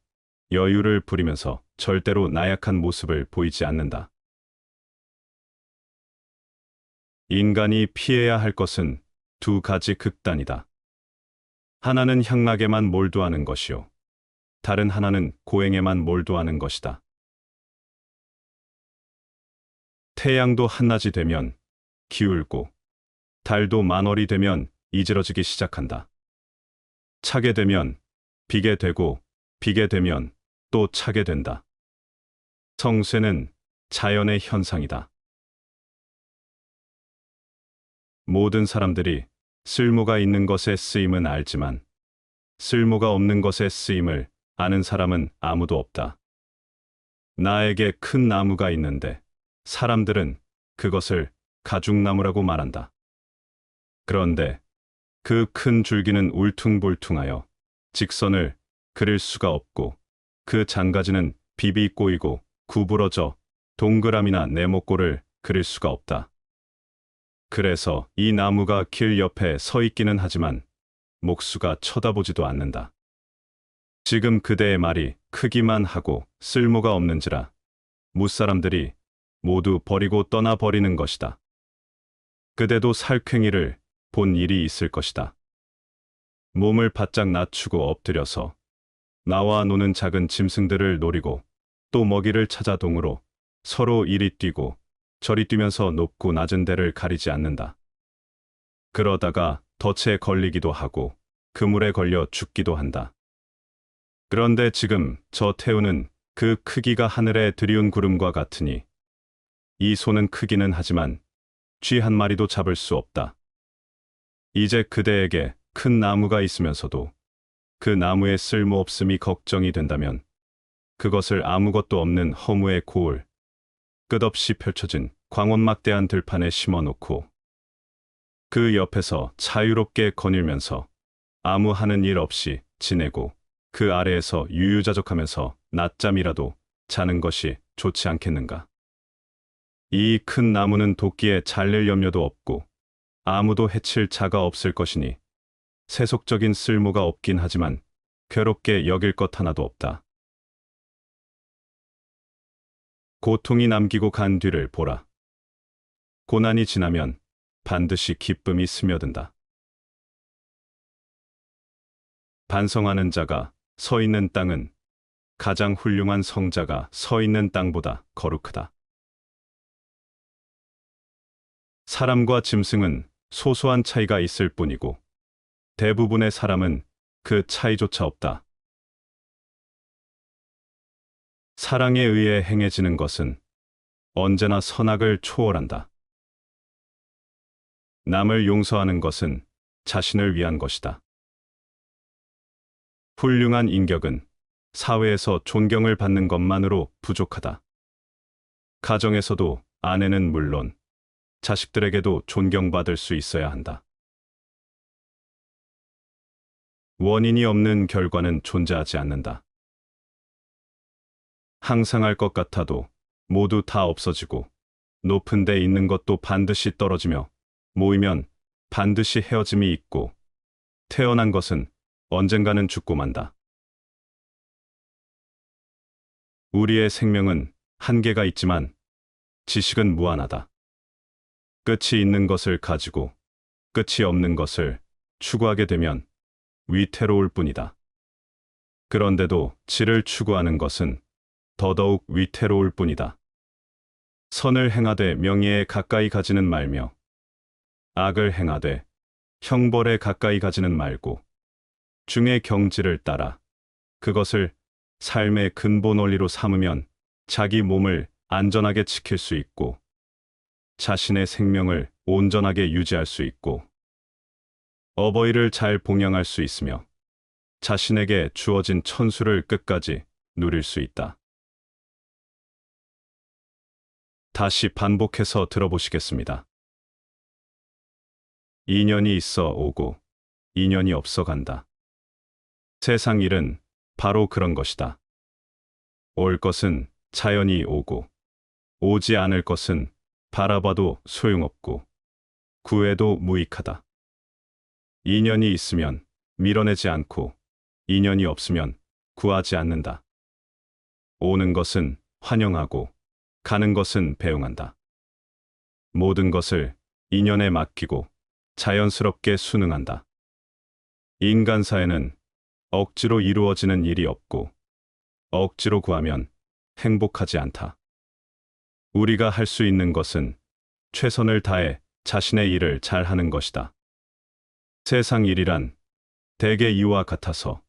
여유를 부리면서 절대로 나약한 모습을 보이지 않는다. 인간이 피해야 할 것은 두 가지 극단이다. 하나는 향락에만 몰두하는 것이요. 다른 하나는 고행에만 몰두하는 것이다. 태양도 한낮이 되면 기울고 달도 만월이 되면 이지러지기 시작한다. 차게 되면 비게 되고 비게 되면 또 차게 된다. 성쇠는 자연의 현상이다. 모든 사람들이 쓸모가 있는 것의 쓰임은 알지만 쓸모가 없는 것의 쓰임을 아는 사람은 아무도 없다. 나에게 큰 나무가 있는데 사람들은 그것을 가죽나무라고 말한다. 그런데 그 큰 줄기는 울퉁불퉁하여 직선을 그릴 수가 없고 그 장가지는 비비 꼬이고 구부러져 동그라미나 네모꼴을 그릴 수가 없다. 그래서 이 나무가 길 옆에 서 있기는 하지만 목수가 쳐다보지도 않는다. 지금 그대의 말이 크기만 하고 쓸모가 없는지라 무사람들이 모두 버리고 떠나버리는 것이다. 그대도 살쾡이를 본 일이 있을 것이다. 몸을 바짝 낮추고 엎드려서 나와 노는 작은 짐승들을 노리고 또 먹이를 찾아 동으로 서로 이리 뛰고 저리 뛰면서 높고 낮은 데를 가리지 않는다. 그러다가 덫에 걸리기도 하고 그물에 걸려 죽기도 한다. 그런데 지금 저 태우는 그 크기가 하늘에 들이운 구름과 같으니 이 손은 크기는 하지만 쥐 한 마리도 잡을 수 없다. 이제 그대에게 큰 나무가 있으면서도 그 나무의 쓸모없음이 걱정이 된다면 그것을 아무것도 없는 허무의 고을, 끝없이 펼쳐진 광원막대한 들판에 심어놓고 그 옆에서 자유롭게 거닐면서 아무 하는 일 없이 지내고 그 아래에서 유유자적하면서 낮잠이라도 자는 것이 좋지 않겠는가. 이 큰 나무는 도끼에 잘릴 염려도 없고 아무도 해칠 자가 없을 것이니 세속적인 쓸모가 없긴 하지만 괴롭게 여길 것 하나도 없다. 고통이 남기고 간 뒤를 보라. 고난이 지나면 반드시 기쁨이 스며든다. 반성하는 자가 서 있는 땅은 가장 훌륭한 성자가 서 있는 땅보다 거룩하다. 사람과 짐승은 소소한 차이가 있을 뿐이고 대부분의 사람은 그 차이조차 없다. 사랑에 의해 행해지는 것은 언제나 선악을 초월한다. 남을 용서하는 것은 자신을 위한 것이다. 훌륭한 인격은 사회에서 존경을 받는 것만으로 부족하다. 가정에서도 아내는 물론 자식들에게도 존경받을 수 있어야 한다. 원인이 없는 결과는 존재하지 않는다. 항상 할 것 같아도 모두 다 없어지고 높은 데 있는 것도 반드시 떨어지며 모이면 반드시 헤어짐이 있고 태어난 것은 언젠가는 죽고 만다. 우리의 생명은 한계가 있지만 지식은 무한하다. 끝이 있는 것을 가지고 끝이 없는 것을 추구하게 되면 위태로울 뿐이다. 그런데도 질을 추구하는 것은 더더욱 위태로울 뿐이다. 선을 행하되 명예에 가까이 가지는 말며 악을 행하되 형벌에 가까이 가지는 말고 중의 경지를 따라 그것을 삶의 근본 원리로 삼으면 자기 몸을 안전하게 지킬 수 있고 자신의 생명을 온전하게 유지할 수 있고 어버이를 잘 봉양할 수 있으며 자신에게 주어진 천수를 끝까지 누릴 수 있다. 다시 반복해서 들어보시겠습니다. 인연이 있어 오고 인연이 없어 간다. 세상 일은 바로 그런 것이다. 올 것은 자연히 오고 오지 않을 것은 바라봐도 소용없고 구해도 무익하다. 인연이 있으면 밀어내지 않고 인연이 없으면 구하지 않는다. 오는 것은 환영하고 가는 것은 배웅한다. 모든 것을 인연에 맡기고 자연스럽게 순응한다. 인간사에는 억지로 이루어지는 일이 없고 억지로 구하면 행복하지 않다. 우리가 할 수 있는 것은 최선을 다해 자신의 일을 잘 하는 것이다. 세상 일이란 대개 이와 같아서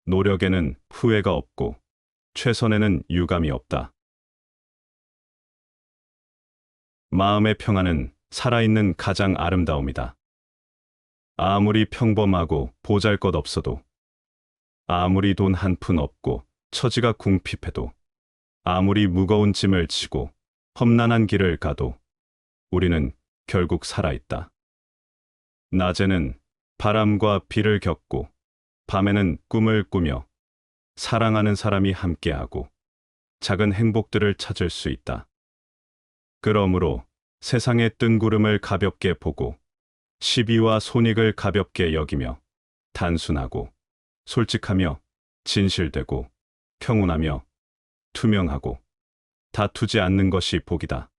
노력에는 후회가 없고 최선에는 유감이 없다. 마음의 평안은 살아있는 가장 아름다움이다. 아무리 평범하고 보잘것없어도 아무리 돈 한 푼 없고 처지가 궁핍해도 아무리 무거운 짐을 지고 험난한 길을 가도 우리는 결국 살아있다. 낮에는 바람과 비를 겪고 밤에는 꿈을 꾸며 사랑하는 사람이 함께하고 작은 행복들을 찾을 수 있다. 그러므로 세상의 뜬구름을 가볍게 보고 시비와 손익을 가볍게 여기며 단순하고 솔직하며 진실되고 평온하며 투명하고 다투지 않는 것이 복이다.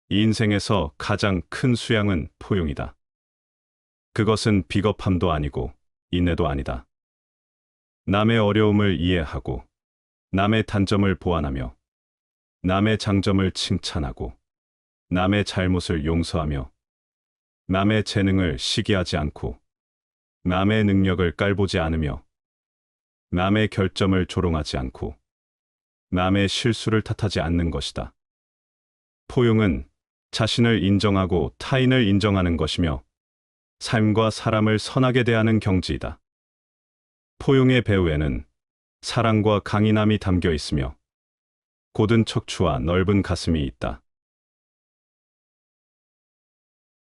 인생에서 가장 큰 수양은 포용이다. 그것은 비겁함도 아니고 인내도 아니다. 남의 어려움을 이해하고 남의 단점을 보완하며 남의 장점을 칭찬하고 남의 잘못을 용서하며 남의 재능을 시기하지 않고 남의 능력을 깔보지 않으며 남의 결점을 조롱하지 않고 남의 실수를 탓하지 않는 것이다. 포용은 자신을 인정하고 타인을 인정하는 것이며 삶과 사람을 선하게 대하는 경지이다. 포용의 배후에는 사랑과 강인함이 담겨 있으며 곧은 척추와 넓은 가슴이 있다.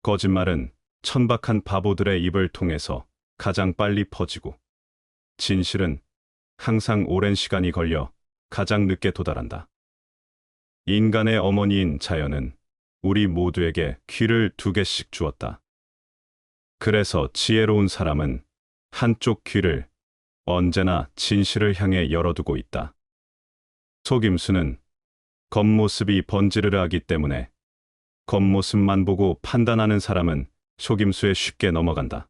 거짓말은 천박한 바보들의 입을 통해서 가장 빨리 퍼지고 진실은 항상 오랜 시간이 걸려 가장 늦게 도달한다. 인간의 어머니인 자연은 우리 모두에게 귀를 2개씩 주었다. 그래서 지혜로운 사람은 한쪽 귀를 언제나 진실을 향해 열어두고 있다. 속임수는 겉모습이 번지르르하기 때문에 겉모습만 보고 판단하는 사람은 속임수에 쉽게 넘어간다.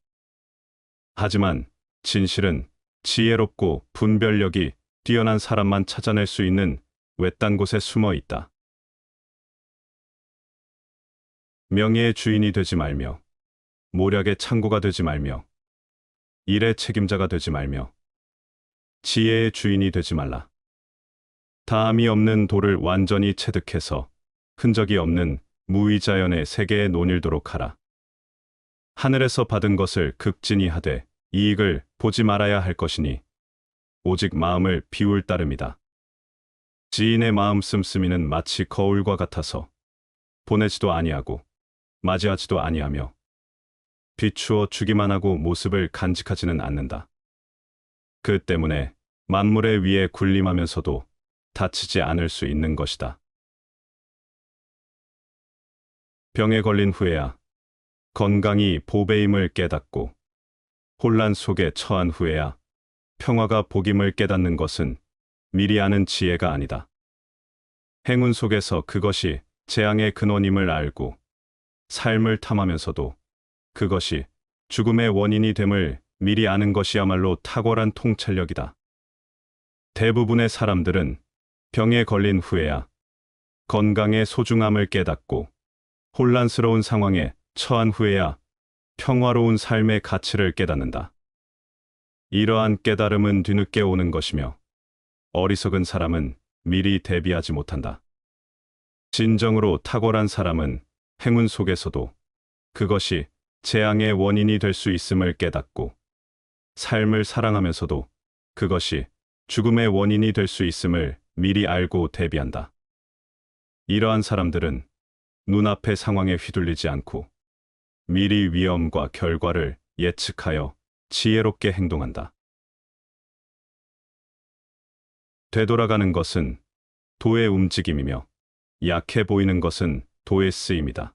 하지만 진실은 지혜롭고 분별력이 뛰어난 사람만 찾아낼 수 있는 외딴 곳에 숨어 있다. 명예의 주인이 되지 말며 모략의 창고가 되지 말며 일의 책임자가 되지 말며 지혜의 주인이 되지 말라. 다함이 없는 돌을 완전히 체득해서 흔적이 없는 무의자연의 세계에 논일도록 하라. 하늘에서 받은 것을 극진히 하되 이익을 보지 말아야 할 것이니 오직 마음을 비울 따름이다. 지인의 마음 씀씀이는 마치 거울과 같아서 보내지도 아니하고 맞이하지도 아니하며 비추어 주기만 하고 모습을 간직하지는 않는다. 그 때문에 만물의 위에 군림하면서도 다치지 않을 수 있는 것이다. 병에 걸린 후에야 건강이 보배임을 깨닫고 혼란 속에 처한 후에야 평화가 복임을 깨닫는 것은 미리 아는 지혜가 아니다. 행운 속에서 그것이 재앙의 근원임을 알고 삶을 탐하면서도 그것이 죽음의 원인이 됨을 미리 아는 것이야말로 탁월한 통찰력이다. 대부분의 사람들은 병에 걸린 후에야 건강의 소중함을 깨닫고 혼란스러운 상황에 처한 후에야 평화로운 삶의 가치를 깨닫는다. 이러한 깨달음은 뒤늦게 오는 것이며 어리석은 사람은 미리 대비하지 못한다. 진정으로 탁월한 사람은 행운 속에서도 그것이 재앙의 원인이 될 수 있음을 깨닫고 삶을 사랑하면서도 그것이 죽음의 원인이 될 수 있음을 미리 알고 대비한다. 이러한 사람들은 눈앞의 상황에 휘둘리지 않고 미리 위험과 결과를 예측하여 지혜롭게 행동한다. 되돌아가는 것은 도의 움직임이며 약해 보이는 것은 도의 쓰임이다.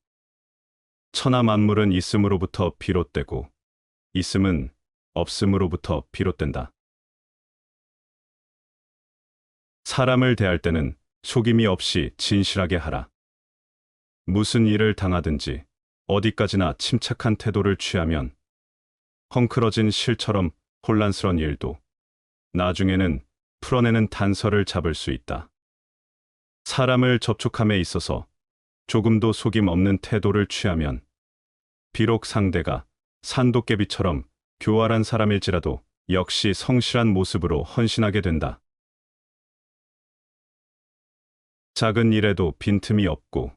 천하 만물은 있음으로부터 비롯되고 있음은 없음으로부터 비롯된다. 사람을 대할 때는 속임이 없이 진실하게 하라. 무슨 일을 당하든지 어디까지나 침착한 태도를 취하면 헝클어진 실처럼 혼란스러운 일도 나중에는 풀어내는 단서를 잡을 수 있다. 사람을 접촉함에 있어서 조금도 속임 없는 태도를 취하면 비록 상대가 산도깨비처럼 교활한 사람일지라도 역시 성실한 모습으로 헌신하게 된다. 작은 일에도 빈틈이 없고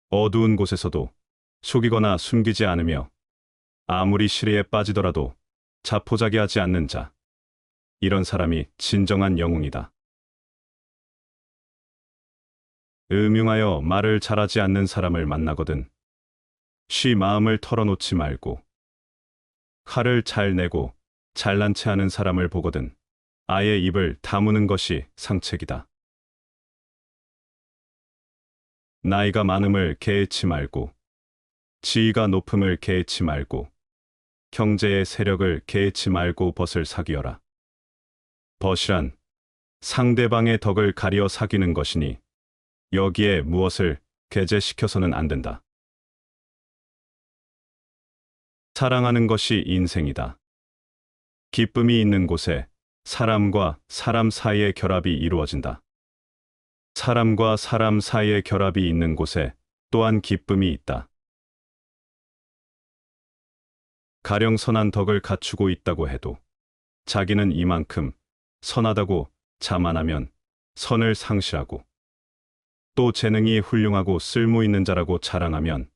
어두운 곳에서도 속이거나 숨기지 않으며 아무리 시리에 빠지더라도 자포자기하지 않는 자. 이런 사람이 진정한 영웅이다. 음흉하여 말을 잘하지 않는 사람을 만나거든 쉬 마음을 털어놓지 말고 화를 잘 내고 잘난 체하는 사람을 보거든 아예 입을 다무는 것이 상책이다. 나이가 많음을 개의치 말고, 지위가 높음을 개의치 말고, 경제의 세력을 개의치 말고 벗을 사귀어라. 벗이란 상대방의 덕을 가리어 사귀는 것이니 여기에 무엇을 개재시켜서는 안 된다. 사랑하는 것이 인생이다. 기쁨이 있는 곳에 사람과 사람 사이의 결합이 이루어진다. 사람과 사람 사이의 결합이 있는 곳에 또한 기쁨이 있다. 가령 선한 덕을 갖추고 있다고 해도 자기는 이만큼 선하다고 자만하면 선을 상실하고, 또 재능이 훌륭하고 쓸모 있는 자라고 자랑하면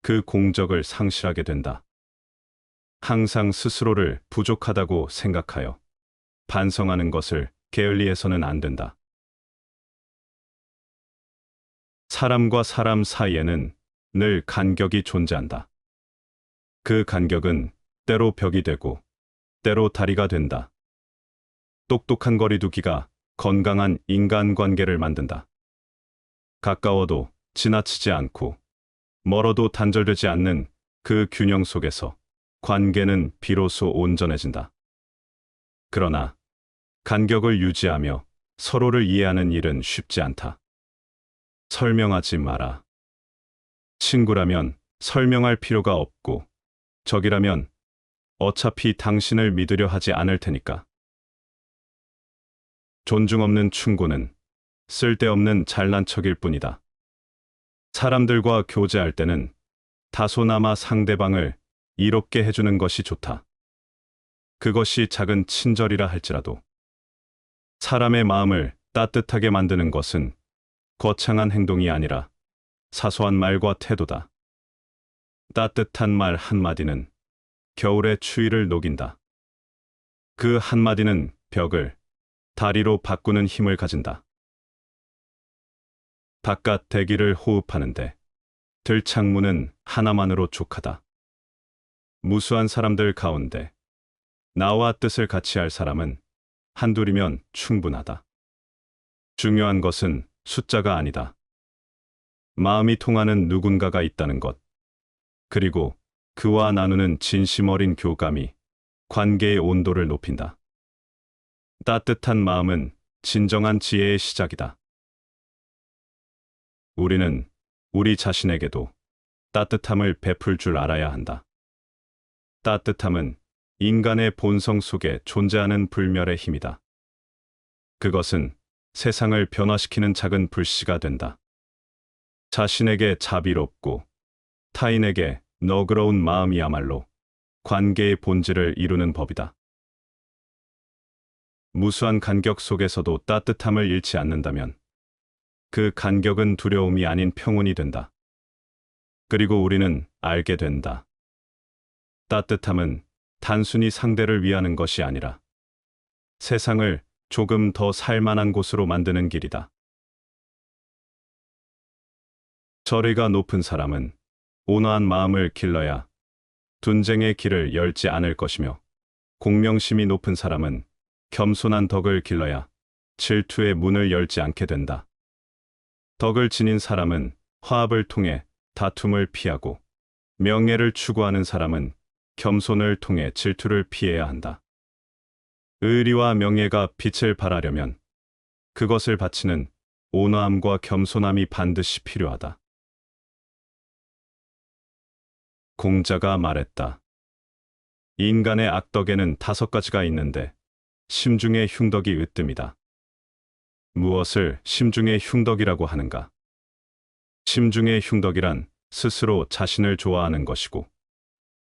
그 공적을 상실하게 된다. 항상 스스로를 부족하다고 생각하여 반성하는 것을 게을리해서는 안 된다. 사람과 사람 사이에는 늘 간격이 존재한다. 그 간격은 때로 벽이 되고 때로 다리가 된다. 똑똑한 거리두기가 건강한 인간관계를 만든다. 가까워도 지나치지 않고 멀어도 단절되지 않는 그 균형 속에서 관계는 비로소 온전해진다. 그러나 간격을 유지하며 서로를 이해하는 일은 쉽지 않다. 설명하지 마라. 친구라면 설명할 필요가 없고, 적이라면 어차피 당신을 믿으려 하지 않을 테니까. 존중 없는 충고는 쓸데없는 잘난 척일 뿐이다. 사람들과 교제할 때는 다소나마 상대방을 이롭게 해주는 것이 좋다. 그것이 작은 친절이라 할지라도. 사람의 마음을 따뜻하게 만드는 것은 거창한 행동이 아니라 사소한 말과 태도다. 따뜻한 말 한마디는 겨울의 추위를 녹인다. 그 한마디는 벽을 다리로 바꾸는 힘을 가진다. 바깥 대기를 호흡하는데 들창문은 하나만으로 족하다. 무수한 사람들 가운데 나와 뜻을 같이 할 사람은 한둘이면 충분하다. 중요한 것은 숫자가 아니다. 마음이 통하는 누군가가 있다는 것, 그리고 그와 나누는 진심 어린 교감이 관계의 온도를 높인다. 따뜻한 마음은 진정한 지혜의 시작이다. 우리는 우리 자신에게도 따뜻함을 베풀 줄 알아야 한다. 따뜻함은 인간의 본성 속에 존재하는 불멸의 힘이다. 그것은 세상을 변화시키는 작은 불씨가 된다. 자신에게 자비롭고 타인에게 너그러운 마음이야말로 관계의 본질을 이루는 법이다. 무수한 간격 속에서도 따뜻함을 잃지 않는다면 그 간격은 두려움이 아닌 평온이 된다. 그리고 우리는 알게 된다. 따뜻함은 단순히 상대를 위하는 것이 아니라 세상을 조금 더 살만한 곳으로 만드는 길이다. 저리가 높은 사람은 온화한 마음을 길러야 분쟁의 길을 열지 않을 것이며, 공명심이 높은 사람은 겸손한 덕을 길러야 질투의 문을 열지 않게 된다. 덕을 지닌 사람은 화합을 통해 다툼을 피하고, 명예를 추구하는 사람은 겸손을 통해 질투를 피해야 한다. 의리와 명예가 빛을 발하려면 그것을 바치는 온화함과 겸손함이 반드시 필요하다. 공자가 말했다. 인간의 악덕에는 5가지가 있는데 심중의 흉덕이 으뜸이다. 무엇을 심중의 흉덕이라고 하는가? 심중의 흉덕이란 스스로 자신을 좋아하는 것이고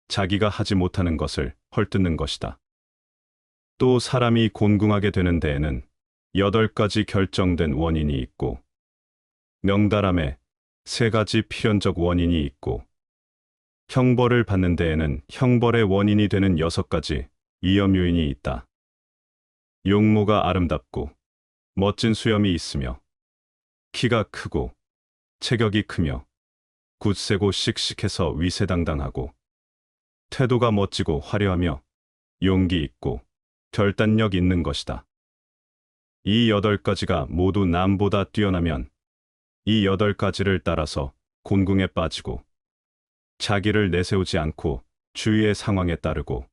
자기가 하지 못하는 것을 헐뜯는 것이다. 또 사람이 곤궁하게 되는 데에는 8가지 결정된 원인이 있고, 명달함에 3가지 필연적 원인이 있고, 형벌을 받는 데에는 형벌의 원인이 되는 6가지 위험 요인이 있다. 용모가 아름답고 멋진 수염이 있으며, 키가 크고 체격이 크며, 굳세고 씩씩해서 위세당당하고, 태도가 멋지고 화려하며 용기 있고 결단력 있는 것이다. 이 8가지가 모두 남보다 뛰어나면 이 8가지를 따라서 곤궁에 빠지고 자기를 내세우지 않고 주위의 상황에 따르고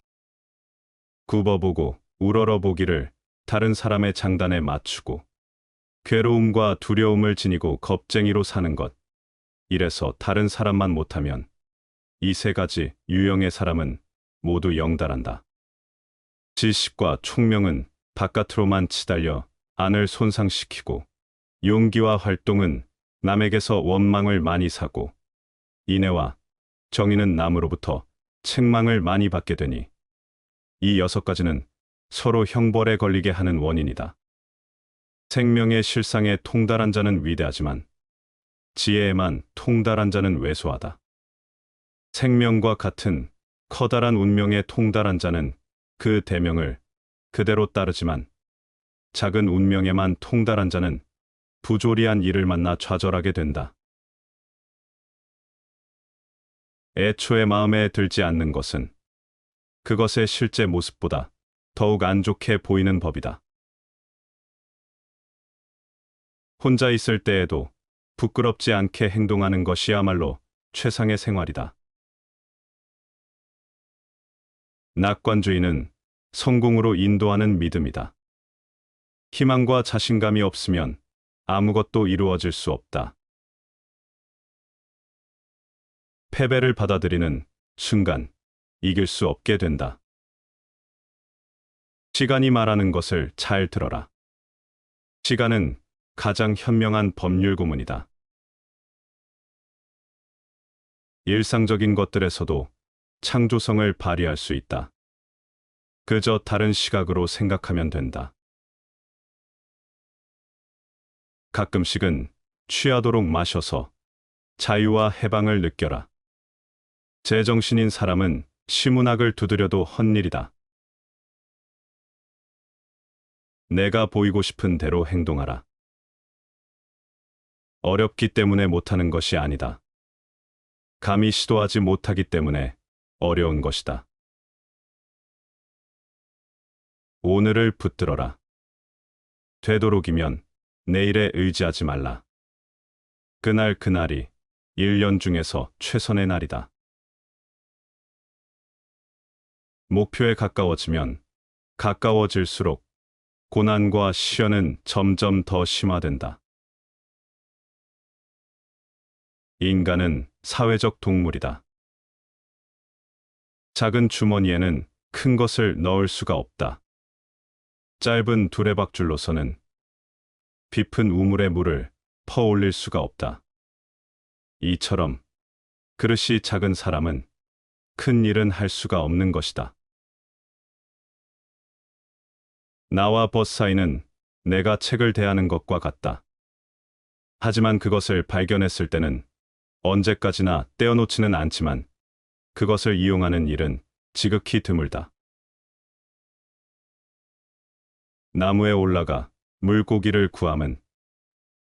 굽어보고 우러러보기를 다른 사람의 장단에 맞추고 괴로움과 두려움을 지니고 겁쟁이로 사는 것. 이래서 다른 사람만 못하면 이 3가지 유형의 사람은 모두 영달한다. 지식과 총명은 바깥으로만 치달려 안을 손상시키고 용기와 활동은 남에게서 원망을 많이 사고 인애와 정의는 남으로부터 책망을 많이 받게 되니 이 6가지는 서로 형벌에 걸리게 하는 원인이다. 생명의 실상에 통달한 자는 위대하지만 지혜에만 통달한 자는 왜소하다. 생명과 같은 커다란 운명에 통달한 자는 그 대명을 그대로 따르지만 작은 운명에만 통달한 자는 부조리한 일을 만나 좌절하게 된다. 애초에 마음에 들지 않는 것은 그것의 실제 모습보다 더욱 안 좋게 보이는 법이다. 혼자 있을 때에도 부끄럽지 않게 행동하는 것이야말로 최상의 생활이다. 낙관주의는 성공으로 인도하는 믿음이다. 희망과 자신감이 없으면 아무것도 이루어질 수 없다. 패배를 받아들이는 순간 이길 수 없게 된다. 시간이 말하는 것을 잘 들어라. 시간은 가장 현명한 법률 고문이다. 일상적인 것들에서도 창조성을 발휘할 수 있다. 그저 다른 시각으로 생각하면 된다. 가끔씩은 취하도록 마셔서 자유와 해방을 느껴라. 제정신인 사람은 시문학을 두드려도 헛일이다. 내가 보이고 싶은 대로 행동하라. 어렵기 때문에 못하는 것이 아니다. 감히 시도하지 못하기 때문에 어려운 것이다. 오늘을 붙들어라. 되도록이면 내일에 의지하지 말라. 그날이 1년 중에서 최선의 날이다. 목표에 가까워지면 가까워질수록 고난과 시련은 점점 더 심화된다. 인간은 사회적 동물이다. 작은 주머니에는 큰 것을 넣을 수가 없다. 짧은 두레박줄로서는 깊은 우물에 물을 퍼올릴 수가 없다. 이처럼 그릇이 작은 사람은 큰 일은 할 수가 없는 것이다. 나와 벗 사이는 내가 책을 대하는 것과 같다. 하지만 그것을 발견했을 때는 언제까지나 떼어놓지는 않지만 그것을 이용하는 일은 지극히 드물다. 나무에 올라가 물고기를 구함은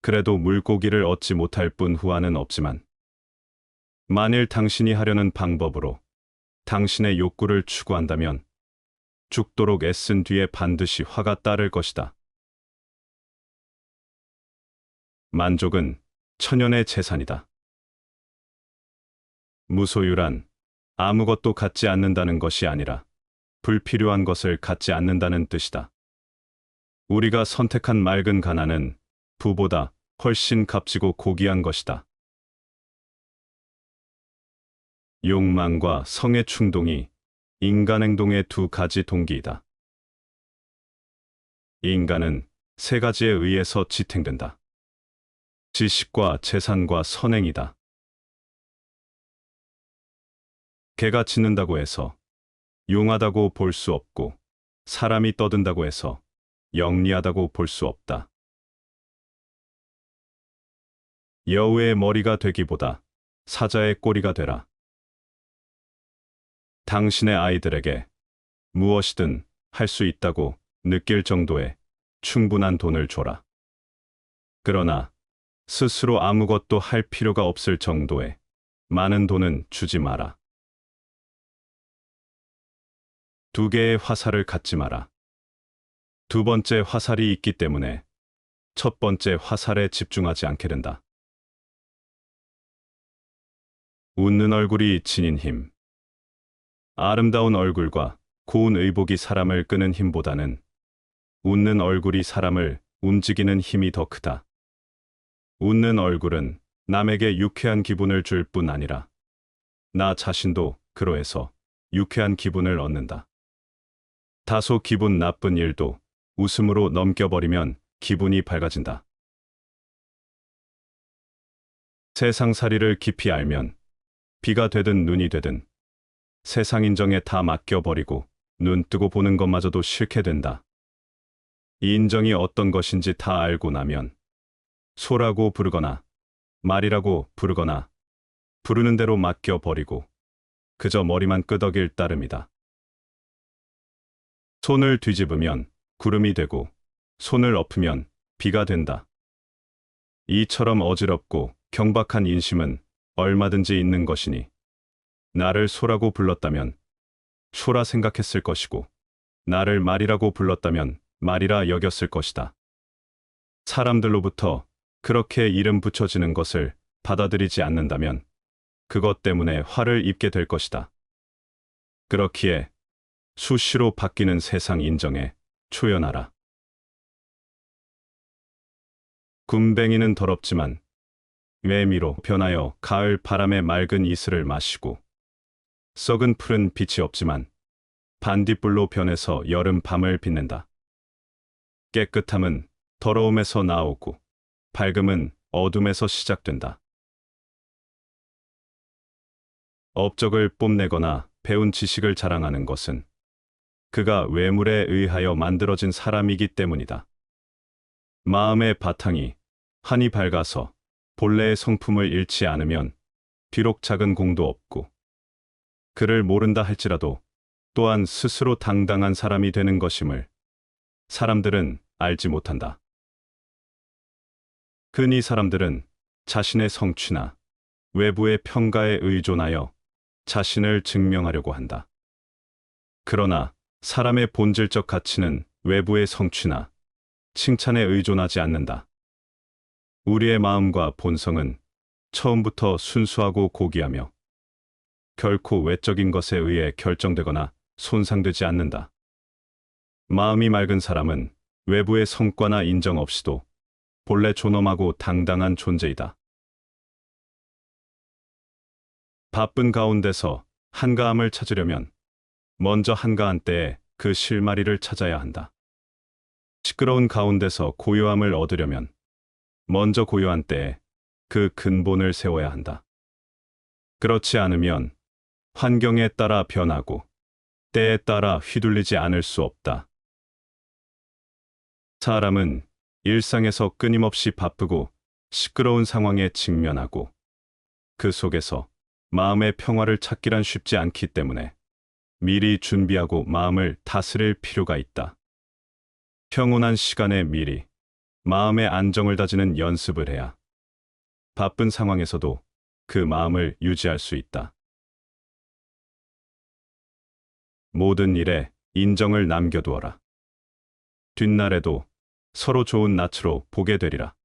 그래도 물고기를 얻지 못할 뿐 후환은 없지만 만일 당신이 하려는 방법으로 당신의 욕구를 추구한다면 죽도록 애쓴 뒤에 반드시 화가 따를 것이다. 만족은 천연의 재산이다. 무소유란 아무것도 갖지 않는다는 것이 아니라 불필요한 것을 갖지 않는다는 뜻이다. 우리가 선택한 맑은 가난은 부보다 훨씬 값지고 고귀한 것이다. 욕망과 성의 충동이 인간 행동의 2가지 동기이다. 인간은 3가지에 의해서 지탱된다. 지식과 재산과 선행이다. 개가 짖는다고 해서 용하다고 볼 수 없고 사람이 떠든다고 해서 영리하다고 볼 수 없다. 여우의 머리가 되기보다 사자의 꼬리가 되라. 당신의 아이들에게 무엇이든 할 수 있다고 느낄 정도의 충분한 돈을 줘라. 그러나 스스로 아무것도 할 필요가 없을 정도의 많은 돈은 주지 마라. 2개의 화살을 갖지 마라. 두 번째 화살이 있기 때문에 첫 번째 화살에 집중하지 않게 된다. 웃는 얼굴이 지닌 힘. 아름다운 얼굴과 고운 의복이 사람을 끄는 힘보다는 웃는 얼굴이 사람을 움직이는 힘이 더 크다. 웃는 얼굴은 남에게 유쾌한 기분을 줄 뿐 아니라 나 자신도 그로해서 유쾌한 기분을 얻는다. 다소 기분 나쁜 일도 웃음으로 넘겨버리면 기분이 밝아진다. 세상살이를 깊이 알면 비가 되든 눈이 되든 세상 인정에 다 맡겨버리고 눈 뜨고 보는 것마저도 싫게 된다. 이 인정이 어떤 것인지 다 알고 나면 소라고 부르거나 말이라고 부르거나 부르는 대로 맡겨버리고 그저 머리만 끄덕일 따름이다. 손을 뒤집으면 구름이 되고 손을 엎으면 비가 된다. 이처럼 어지럽고 경박한 인심은 얼마든지 있는 것이니 나를 소라고 불렀다면 소라 생각했을 것이고 나를 말이라고 불렀다면 말이라 여겼을 것이다. 사람들로부터 그렇게 이름 붙여지는 것을 받아들이지 않는다면 그것 때문에 화를 입게 될 것이다. 그렇기에 수시로 바뀌는 세상 인정에 초연하라. 굼벵이는 더럽지만 매미로 변하여 가을 바람의 맑은 이슬을 마시고 썩은 풀은 빛이 없지만 반딧불로 변해서 여름 밤을 빛낸다. 깨끗함은 더러움에서 나오고 밝음은 어둠에서 시작된다. 업적을 뽐내거나 배운 지식을 자랑하는 것은 그가 외물에 의하여 만들어진 사람이기 때문이다. 마음의 바탕이 한이 밝아서 본래의 성품을 잃지 않으면 비록 작은 공도 없고 그를 모른다 할지라도 또한 스스로 당당한 사람이 되는 것임을 사람들은 알지 못한다. 흔히 사람들은 자신의 성취나 외부의 평가에 의존하여 자신을 증명하려고 한다. 그러나 사람의 본질적 가치는 외부의 성취나 칭찬에 의존하지 않는다. 우리의 마음과 본성은 처음부터 순수하고 고귀하며 결코 외적인 것에 의해 결정되거나 손상되지 않는다. 마음이 맑은 사람은 외부의 성과나 인정 없이도 본래 존엄하고 당당한 존재이다. 바쁜 가운데서 한가함을 찾으려면 먼저 한가한 때에 그 실마리를 찾아야 한다. 시끄러운 가운데서 고요함을 얻으려면 먼저 고요한 때에 그 근본을 세워야 한다. 그렇지 않으면 환경에 따라 변하고 때에 따라 휘둘리지 않을 수 없다. 사람은 일상에서 끊임없이 바쁘고 시끄러운 상황에 직면하고 그 속에서 마음의 평화를 찾기란 쉽지 않기 때문에 미리 준비하고 마음을 다스릴 필요가 있다. 평온한 시간에 미리 마음의 안정을 다지는 연습을 해야 바쁜 상황에서도 그 마음을 유지할 수 있다. 모든 일에 인정을 남겨두어라. 뒷날에도 서로 좋은 낯으로 보게 되리라.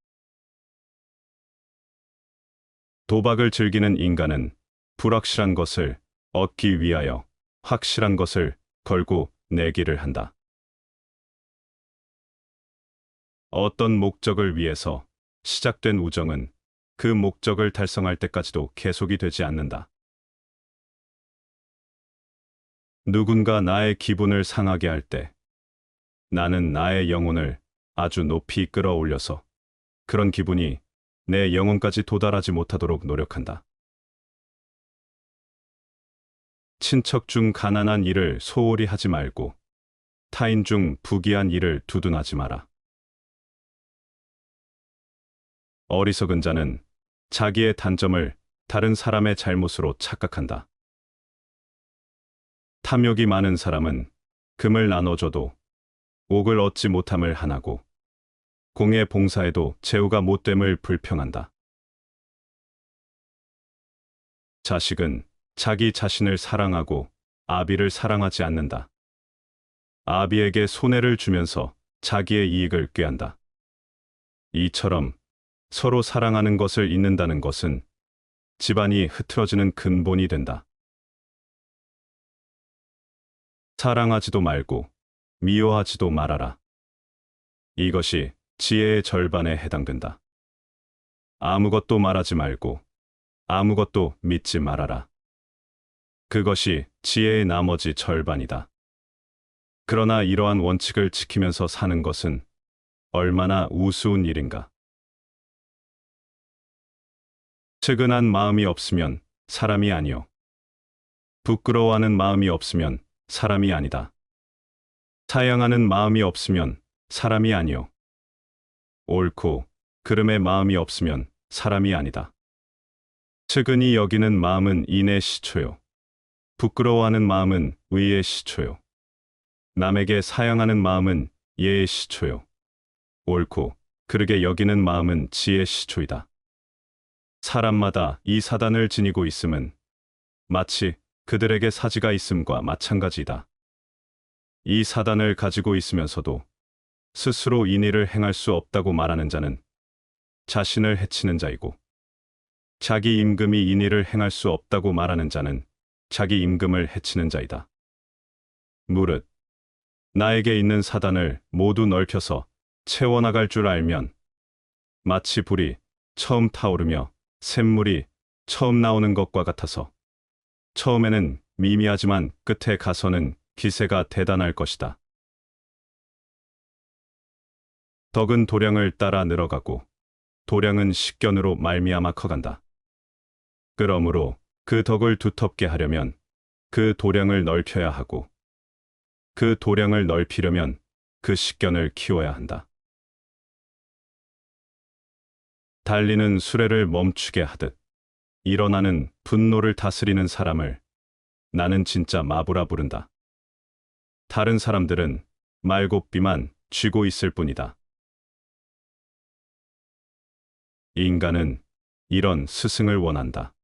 도박을 즐기는 인간은 불확실한 것을 얻기 위하여 확실한 것을 걸고 내기를 한다. 어떤 목적을 위해서 시작된 우정은 그 목적을 달성할 때까지도 계속이 되지 않는다. 누군가 나의 기분을 상하게 할 때 나는 나의 영혼을 아주 높이 끌어올려서 그런 기분이 내 영혼까지 도달하지 못하도록 노력한다. 친척 중 가난한 일을 소홀히 하지 말고 타인 중 부귀한 일을 두둔하지 마라. 어리석은 자는 자기의 단점을 다른 사람의 잘못으로 착각한다. 탐욕이 많은 사람은 금을 나눠줘도 옥을 얻지 못함을 하나고 공에 봉사해도 제후가 못됨을 불평한다. 자식은 자기 자신을 사랑하고 아비를 사랑하지 않는다. 아비에게 손해를 주면서 자기의 이익을 꾀한다. 이처럼 서로 사랑하는 것을 잊는다는 것은 집안이 흐트러지는 근본이 된다. 사랑하지도 말고 미워하지도 말아라. 이것이 지혜의 절반에 해당된다. 아무것도 말하지 말고 아무것도 믿지 말아라. 그것이 지혜의 나머지 절반이다. 그러나 이러한 원칙을 지키면서 사는 것은 얼마나 우스운 일인가. 측은한 마음이 없으면 사람이 아니요. 부끄러워하는 마음이 없으면 사람이 아니다. 사양하는 마음이 없으면 사람이 아니요. 옳고 그름의 마음이 없으면 사람이 아니다. 측은히 여기는 마음은 인의 시초요. 부끄러워하는 마음은 의의 시초요. 남에게 사양하는 마음은 예의 시초요. 옳고 그르게 여기는 마음은 지혜의 시초이다. 사람마다 이 사단을 지니고 있음은 마치 그들에게 사지가 있음과 마찬가지이다. 이 사단을 가지고 있으면서도 스스로 인의를 행할 수 없다고 말하는 자는 자신을 해치는 자이고, 자기 임금이 인의를 행할 수 없다고 말하는 자는 자기 임금을 해치는 자이다. 무릇 나에게 있는 사단을 모두 넓혀서 채워나갈 줄 알면 마치 불이 처음 타오르며 샘물이 처음 나오는 것과 같아서 처음에는 미미하지만 끝에 가서는 기세가 대단할 것이다. 덕은 도량을 따라 늘어가고 도량은 식견으로 말미암아 커간다. 그러므로 그 덕을 두텁게 하려면 그 도량을 넓혀야 하고 그 도량을 넓히려면 그 식견을 키워야 한다. 달리는 수레를 멈추게 하듯 일어나는 분노를 다스리는 사람을 나는 진짜 마부라 부른다. 다른 사람들은 말고삐만 쥐고 있을 뿐이다. 인간은 이런 스승을 원한다.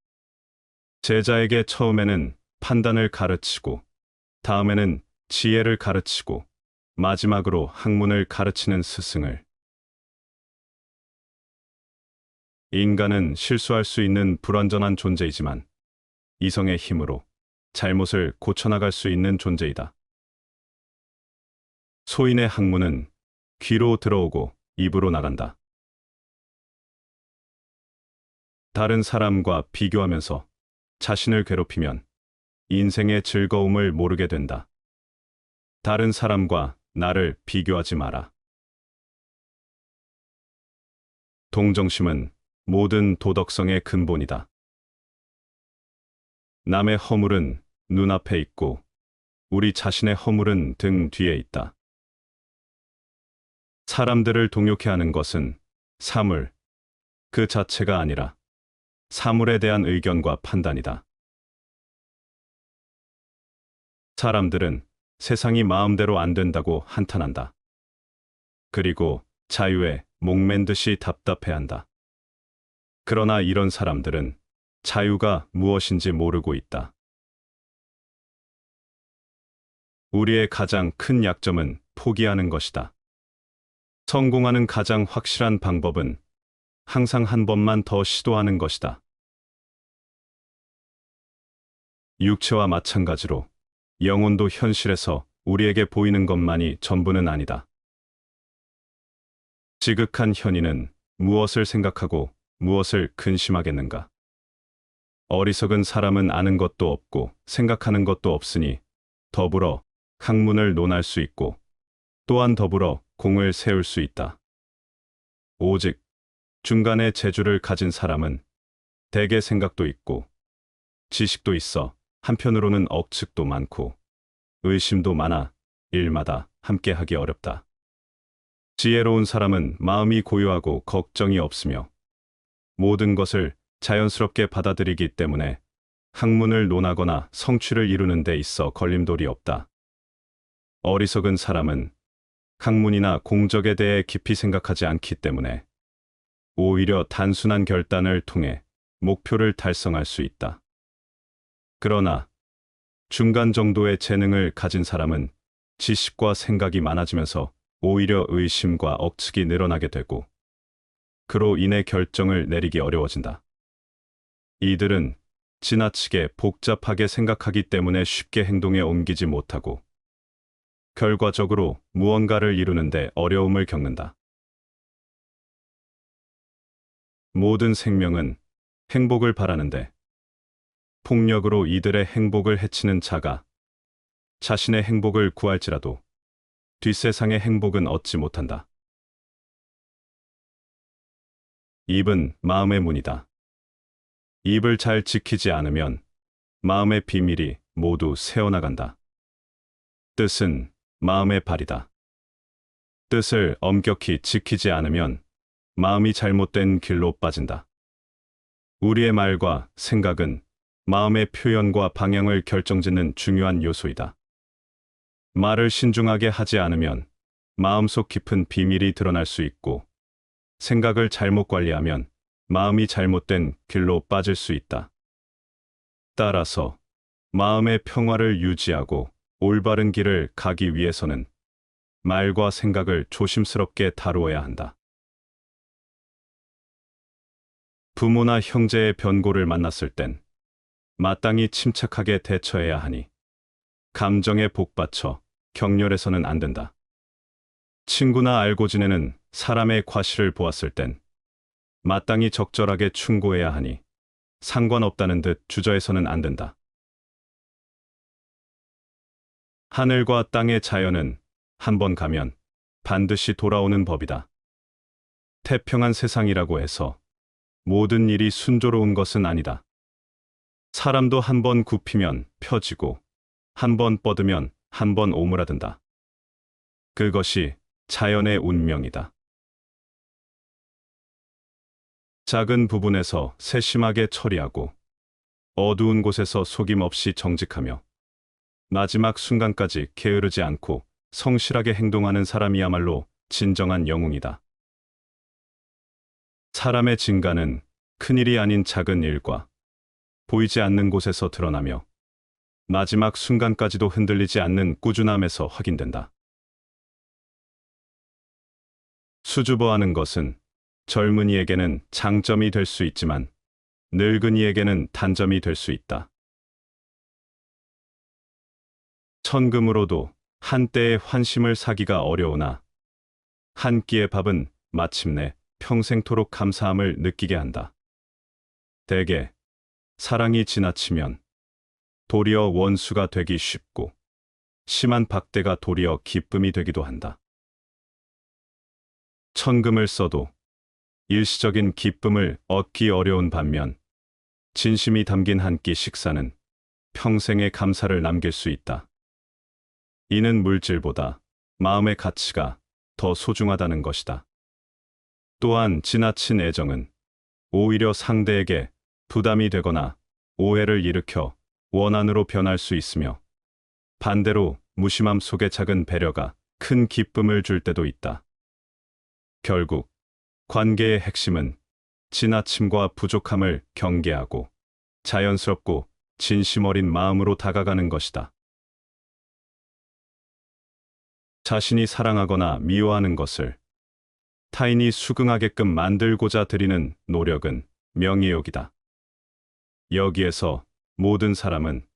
제자에게 처음에는 판단을 가르치고 다음에는 지혜를 가르치고 마지막으로 학문을 가르치는 스승을. 인간은 실수할 수 있는 불완전한 존재이지만 이성의 힘으로 잘못을 고쳐나갈 수 있는 존재이다. 소인의 학문은 귀로 들어오고 입으로 나간다. 다른 사람과 비교하면서 자신을 괴롭히면 인생의 즐거움을 모르게 된다. 다른 사람과 나를 비교하지 마라. 동정심은 모든 도덕성의 근본이다. 남의 허물은 눈앞에 있고 우리 자신의 허물은 등 뒤에 있다. 사람들을 동요케 하는 것은 사물 그 자체가 아니라 사물에 대한 의견과 판단이다. 사람들은 세상이 마음대로 안 된다고 한탄한다. 그리고 자유에 목맨 듯이 답답해한다. 그러나 이런 사람들은 자유가 무엇인지 모르고 있다. 우리의 가장 큰 약점은 포기하는 것이다. 성공하는 가장 확실한 방법은 항상 한 번만 더 시도하는 것이다. 육체와 마찬가지로 영혼도 현실에서 우리에게 보이는 것만이 전부는 아니다. 지극한 현인은 무엇을 생각하고 무엇을 근심하겠는가? 어리석은 사람은 아는 것도 없고 생각하는 것도 없으니 더불어 학문을 논할 수 있고 또한 더불어 공을 세울 수 있다. 오직 중간의 재주를 가진 사람은 대개 생각도 있고 지식도 있어 한편으로는 억측도 많고 의심도 많아 일마다 함께하기 어렵다. 지혜로운 사람은 마음이 고요하고 걱정이 없으며 모든 것을 자연스럽게 받아들이기 때문에 학문을 논하거나 성취를 이루는 데 있어 걸림돌이 없다. 어리석은 사람은 학문이나 공적에 대해 깊이 생각하지 않기 때문에 오히려 단순한 결단을 통해 목표를 달성할 수 있다. 그러나 중간 정도의 재능을 가진 사람은 지식과 생각이 많아지면서 오히려 의심과 억측이 늘어나게 되고 그로 인해 결정을 내리기 어려워진다. 이들은 지나치게 복잡하게 생각하기 때문에 쉽게 행동에 옮기지 못하고 결과적으로 무언가를 이루는데 어려움을 겪는다. 모든 생명은 행복을 바라는데 폭력으로 이들의 행복을 해치는 자가 자신의 행복을 구할지라도 뒷세상의 행복은 얻지 못한다. 입은 마음의 문이다. 입을 잘 지키지 않으면 마음의 비밀이 모두 새어나간다. 뜻은 마음의 발이다. 뜻을 엄격히 지키지 않으면 마음이 잘못된 길로 빠진다. 우리의 말과 생각은 마음의 표현과 방향을 결정짓는 중요한 요소이다. 말을 신중하게 하지 않으면 마음속 깊은 비밀이 드러날 수 있고 생각을 잘못 관리하면 마음이 잘못된 길로 빠질 수 있다. 따라서 마음의 평화를 유지하고 올바른 길을 가기 위해서는 말과 생각을 조심스럽게 다루어야 한다. 부모나 형제의 변고를 만났을 땐 마땅히 침착하게 대처해야 하니 감정에 복받쳐 격렬해서는 안 된다. 친구나 알고 지내는 사람의 과실을 보았을 땐 마땅히 적절하게 충고해야 하니 상관없다는 듯 주저해서는 안 된다. 하늘과 땅의 자연은 한번 가면 반드시 돌아오는 법이다. 태평한 세상이라고 해서 모든 일이 순조로운 것은 아니다. 사람도 한번 굽히면 펴지고 한번 뻗으면 한번 오므라든다. 그것이 자연의 운명이다. 작은 부분에서 세심하게 처리하고 어두운 곳에서 속임없이 정직하며 마지막 순간까지 게으르지 않고 성실하게 행동하는 사람이야말로 진정한 영웅이다. 사람의 진가는 큰일이 아닌 작은 일과 보이지 않는 곳에서 드러나며 마지막 순간까지도 흔들리지 않는 꾸준함에서 확인된다. 수줍어하는 것은 젊은이에게는 장점이 될 수 있지만 늙은이에게는 단점이 될 수 있다. 천금으로도 한때의 환심을 사기가 어려우나 한 끼의 밥은 마침내 평생토록 감사함을 느끼게 한다. 대개 사랑이 지나치면 도리어 원수가 되기 쉽고 심한 박대가 도리어 기쁨이 되기도 한다. 천금을 써도 일시적인 기쁨을 얻기 어려운 반면 진심이 담긴 한 끼 식사는 평생의 감사를 남길 수 있다. 이는 물질보다 마음의 가치가 더 소중하다는 것이다. 또한 지나친 애정은 오히려 상대에게 부담이 되거나 오해를 일으켜 원한으로 변할 수 있으며 반대로 무심함 속의 작은 배려가 큰 기쁨을 줄 때도 있다. 결국 관계의 핵심은 지나침과 부족함을 경계하고 자연스럽고 진심 어린 마음으로 다가가는 것이다. 자신이 사랑하거나 미워하는 것을 타인이 수긍하게끔 만들고자 들이는 노력은 명예욕이다. 여기에서 모든 사람은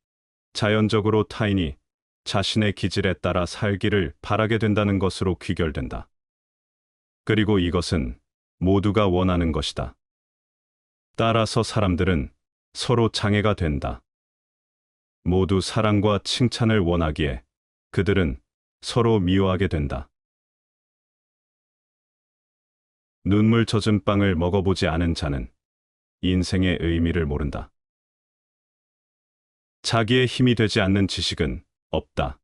자연적으로 타인이 자신의 기질에 따라 살기를 바라게 된다는 것으로 귀결된다. 그리고 이것은 모두가 원하는 것이다. 따라서 사람들은 서로 장애가 된다. 모두 사랑과 칭찬을 원하기에 그들은 서로 미워하게 된다. 눈물 젖은 빵을 먹어보지 않은 자는 인생의 의미를 모른다. 자기의 힘이 되지 않는 지식은 없다.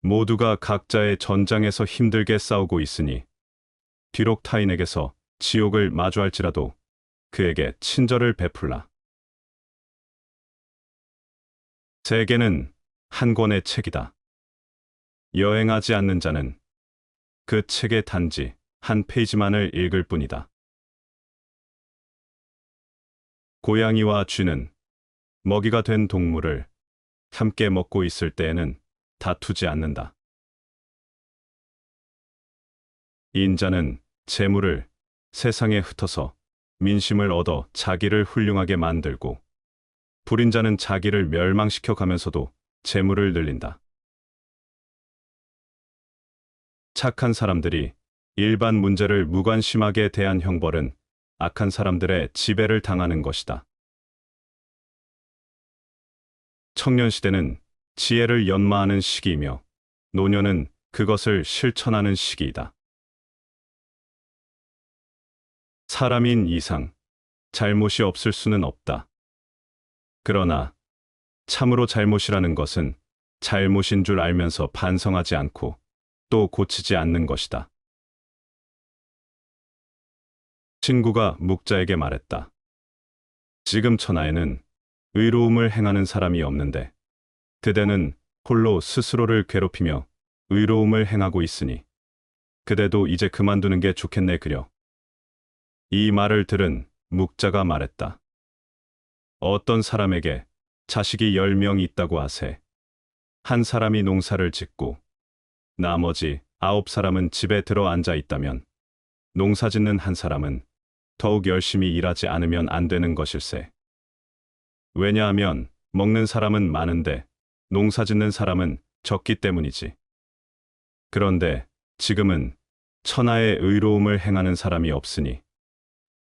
모두가 각자의 전장에서 힘들게 싸우고 있으니 비록 타인에게서 지옥을 마주할지라도 그에게 친절을 베풀라. 세계는 한 권의 책이다. 여행하지 않는 자는 그 책의 단지 한 페이지만을 읽을 뿐이다. 고양이와 쥐는 먹이가 된 동물을 함께 먹고 있을 때에는 다투지 않는다. 인자는 재물을 세상에 흩어서 민심을 얻어 자기를 훌륭하게 만들고, 불인자는 자기를 멸망시켜 가면서도 재물을 늘린다. 착한 사람들이 일반 문제를 무관심하게 대한 형벌은 악한 사람들의 지배를 당하는 것이다. 청년 시대는 지혜를 연마하는 시기이며 노년은 그것을 실천하는 시기이다. 사람인 이상 잘못이 없을 수는 없다. 그러나 참으로 잘못이라는 것은 잘못인 줄 알면서 반성하지 않고 또 고치지 않는 것이다. 친구가 묵자에게 말했다. 지금 천하에는 의로움을 행하는 사람이 없는데 그대는 홀로 스스로를 괴롭히며 의로움을 행하고 있으니 그대도 이제 그만두는 게 좋겠네 그려. 이 말을 들은 묵자가 말했다. 어떤 사람에게 자식이 10명 있다고 하세. 한 사람이 농사를 짓고 나머지 9사람은 집에 들어 앉아 있다면 농사 짓는 한 사람은 더욱 열심히 일하지 않으면 안 되는 것일세. 왜냐하면 먹는 사람은 많은데 농사 짓는 사람은 적기 때문이지. 그런데 지금은 천하에 의로움을 행하는 사람이 없으니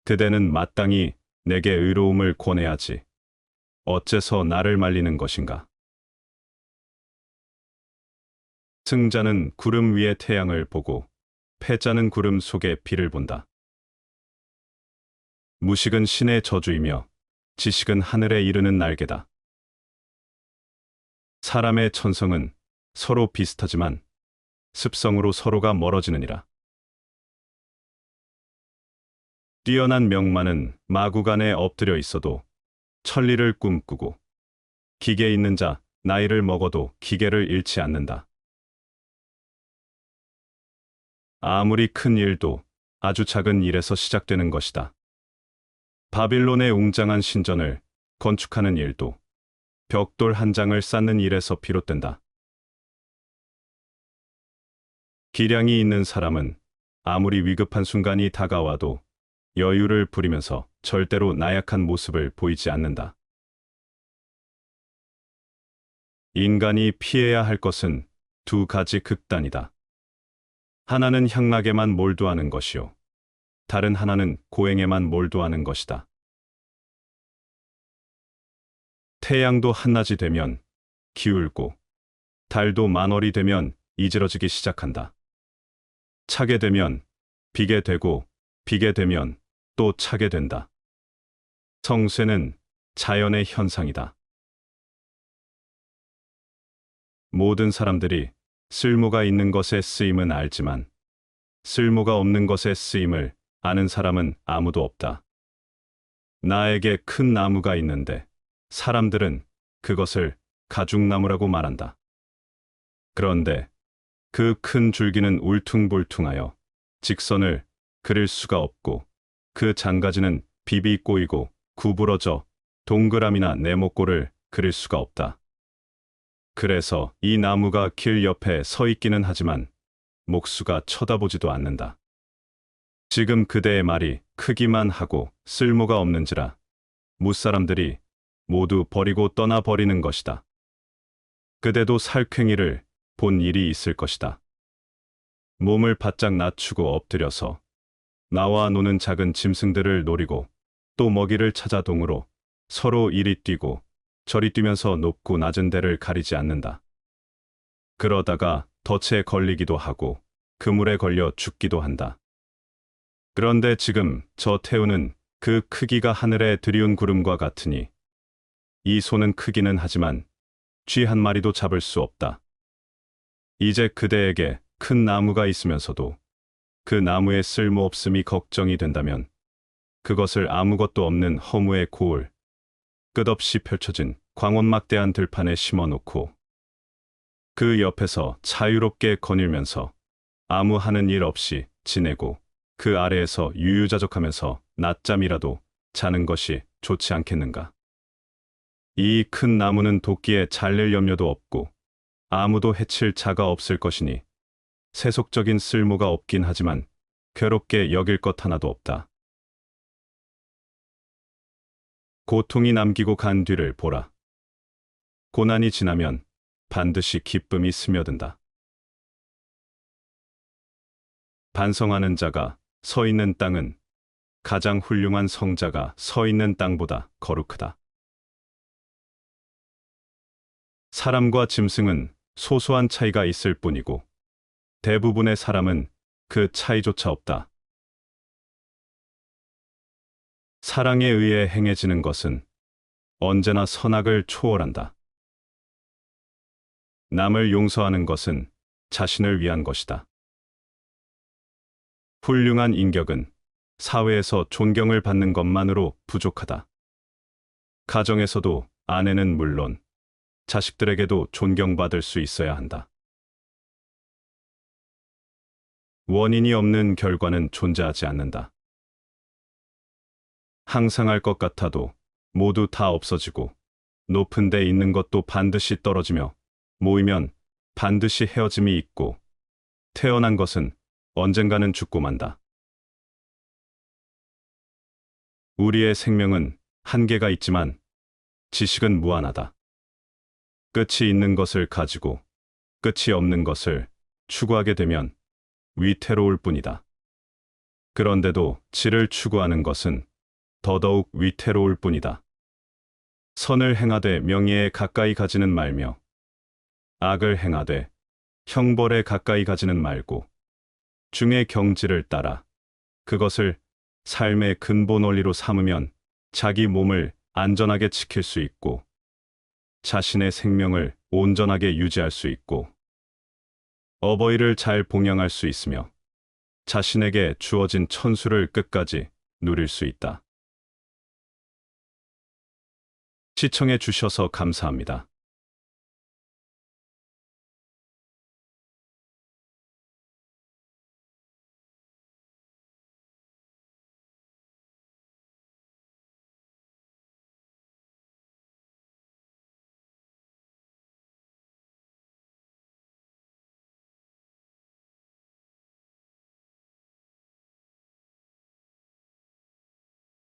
그대는 마땅히 내게 의로움을 권해야지. 어째서 나를 말리는 것인가? 승자는 구름 위의 태양을 보고 패자는 구름 속의 비를 본다. 무식은 신의 저주이며 지식은 하늘에 이르는 날개다. 사람의 천성은 서로 비슷하지만 습성으로 서로가 멀어지느니라. 뛰어난 명만은 마구간에 엎드려 있어도 천리를 꿈꾸고 기계 있는 자 나이를 먹어도 기계를 잃지 않는다. 아무리 큰 일도 아주 작은 일에서 시작되는 것이다. 바빌론의 웅장한 신전을 건축하는 일도 벽돌 한 장을 쌓는 일에서 비롯된다. 기량이 있는 사람은 아무리 위급한 순간이 다가와도 여유를 부리면서 절대로 나약한 모습을 보이지 않는다. 인간이 피해야 할 것은 두 가지 극단이다. 하나는 향락에만 몰두하는 것이요. 다른 하나는 고행에만 몰두하는 것이다. 태양도 한낮이 되면 기울고 달도 만월이 되면 이지러지기 시작한다. 차게 되면 비게 되고 비게 되면 또 차게 된다. 성쇠는 자연의 현상이다. 모든 사람들이 쓸모가 있는 것의 쓰임은 알지만 쓸모가 없는 것의 쓰임을 아는 사람은 아무도 없다. 나에게 큰 나무가 있는데 사람들은 그것을 가죽나무라고 말한다. 그런데 그 큰 줄기는 울퉁불퉁하여 직선을 그릴 수가 없고 그 장가지는 비비 꼬이고 구부러져 동그라미나 네모꼴을 그릴 수가 없다. 그래서 이 나무가 길 옆에 서 있기는 하지만 목수가 쳐다보지도 않는다. 지금 그대의 말이 크기만 하고 쓸모가 없는지라 무사람들이 모두 버리고 떠나버리는 것이다. 그대도 살쾡이를 본 일이 있을 것이다. 몸을 바짝 낮추고 엎드려서 나와 노는 작은 짐승들을 노리고 또 먹이를 찾아 동으로 서로 이리 뛰고 저리 뛰면서 높고 낮은 데를 가리지 않는다. 그러다가 덫에 걸리기도 하고 그물에 걸려 죽기도 한다. 그런데 지금 저 태우는 그 크기가 하늘에 들이운 구름과 같으니 이 손은 크기는 하지만 쥐 한 마리도 잡을 수 없다. 이제 그대에게 큰 나무가 있으면서도 그 나무의 쓸모없음이 걱정이 된다면 그것을 아무것도 없는 허무의 고을, 끝없이 펼쳐진 광원막대한 들판에 심어놓고 그 옆에서 자유롭게 거닐면서 아무 하는 일 없이 지내고 그 아래에서 유유자적하면서 낮잠이라도 자는 것이 좋지 않겠는가. 이 큰 나무는 도끼에 잘릴 염려도 없고 아무도 해칠 자가 없을 것이니 세속적인 쓸모가 없긴 하지만 괴롭게 여길 것 하나도 없다. 고통이 남기고 간 뒤를 보라. 고난이 지나면 반드시 기쁨이 스며든다. 반성하는 자가 서 있는 땅은 가장 훌륭한 성자가 서 있는 땅보다 거룩하다. 사람과 짐승은 소소한 차이가 있을 뿐이고 대부분의 사람은 그 차이조차 없다. 사랑에 의해 행해지는 것은 언제나 선악을 초월한다. 남을 용서하는 것은 자신을 위한 것이다. 훌륭한 인격은 사회에서 존경을 받는 것만으로 부족하다. 가정에서도 아내는 물론 자식들에게도 존경받을 수 있어야 한다. 원인이 없는 결과는 존재하지 않는다. 항상 할 것 같아도 모두 다 없어지고 높은 데 있는 것도 반드시 떨어지며 모이면 반드시 헤어짐이 있고 태어난 것은 언젠가는 죽고 만다. 우리의 생명은 한계가 있지만 지식은 무한하다. 끝이 있는 것을 가지고 끝이 없는 것을 추구하게 되면 위태로울 뿐이다. 그런데도 질을 추구하는 것은 더더욱 위태로울 뿐이다. 선을 행하되 명예에 가까이 가지는 말며 악을 행하되 형벌에 가까이 가지는 말고 중의 경지를 따라 그것을 삶의 근본 원리로 삼으면 자기 몸을 안전하게 지킬 수 있고 자신의 생명을 온전하게 유지할 수 있고 어버이를 잘 봉양할 수 있으며 자신에게 주어진 천수를 끝까지 누릴 수 있다. 시청해 주셔서 감사합니다.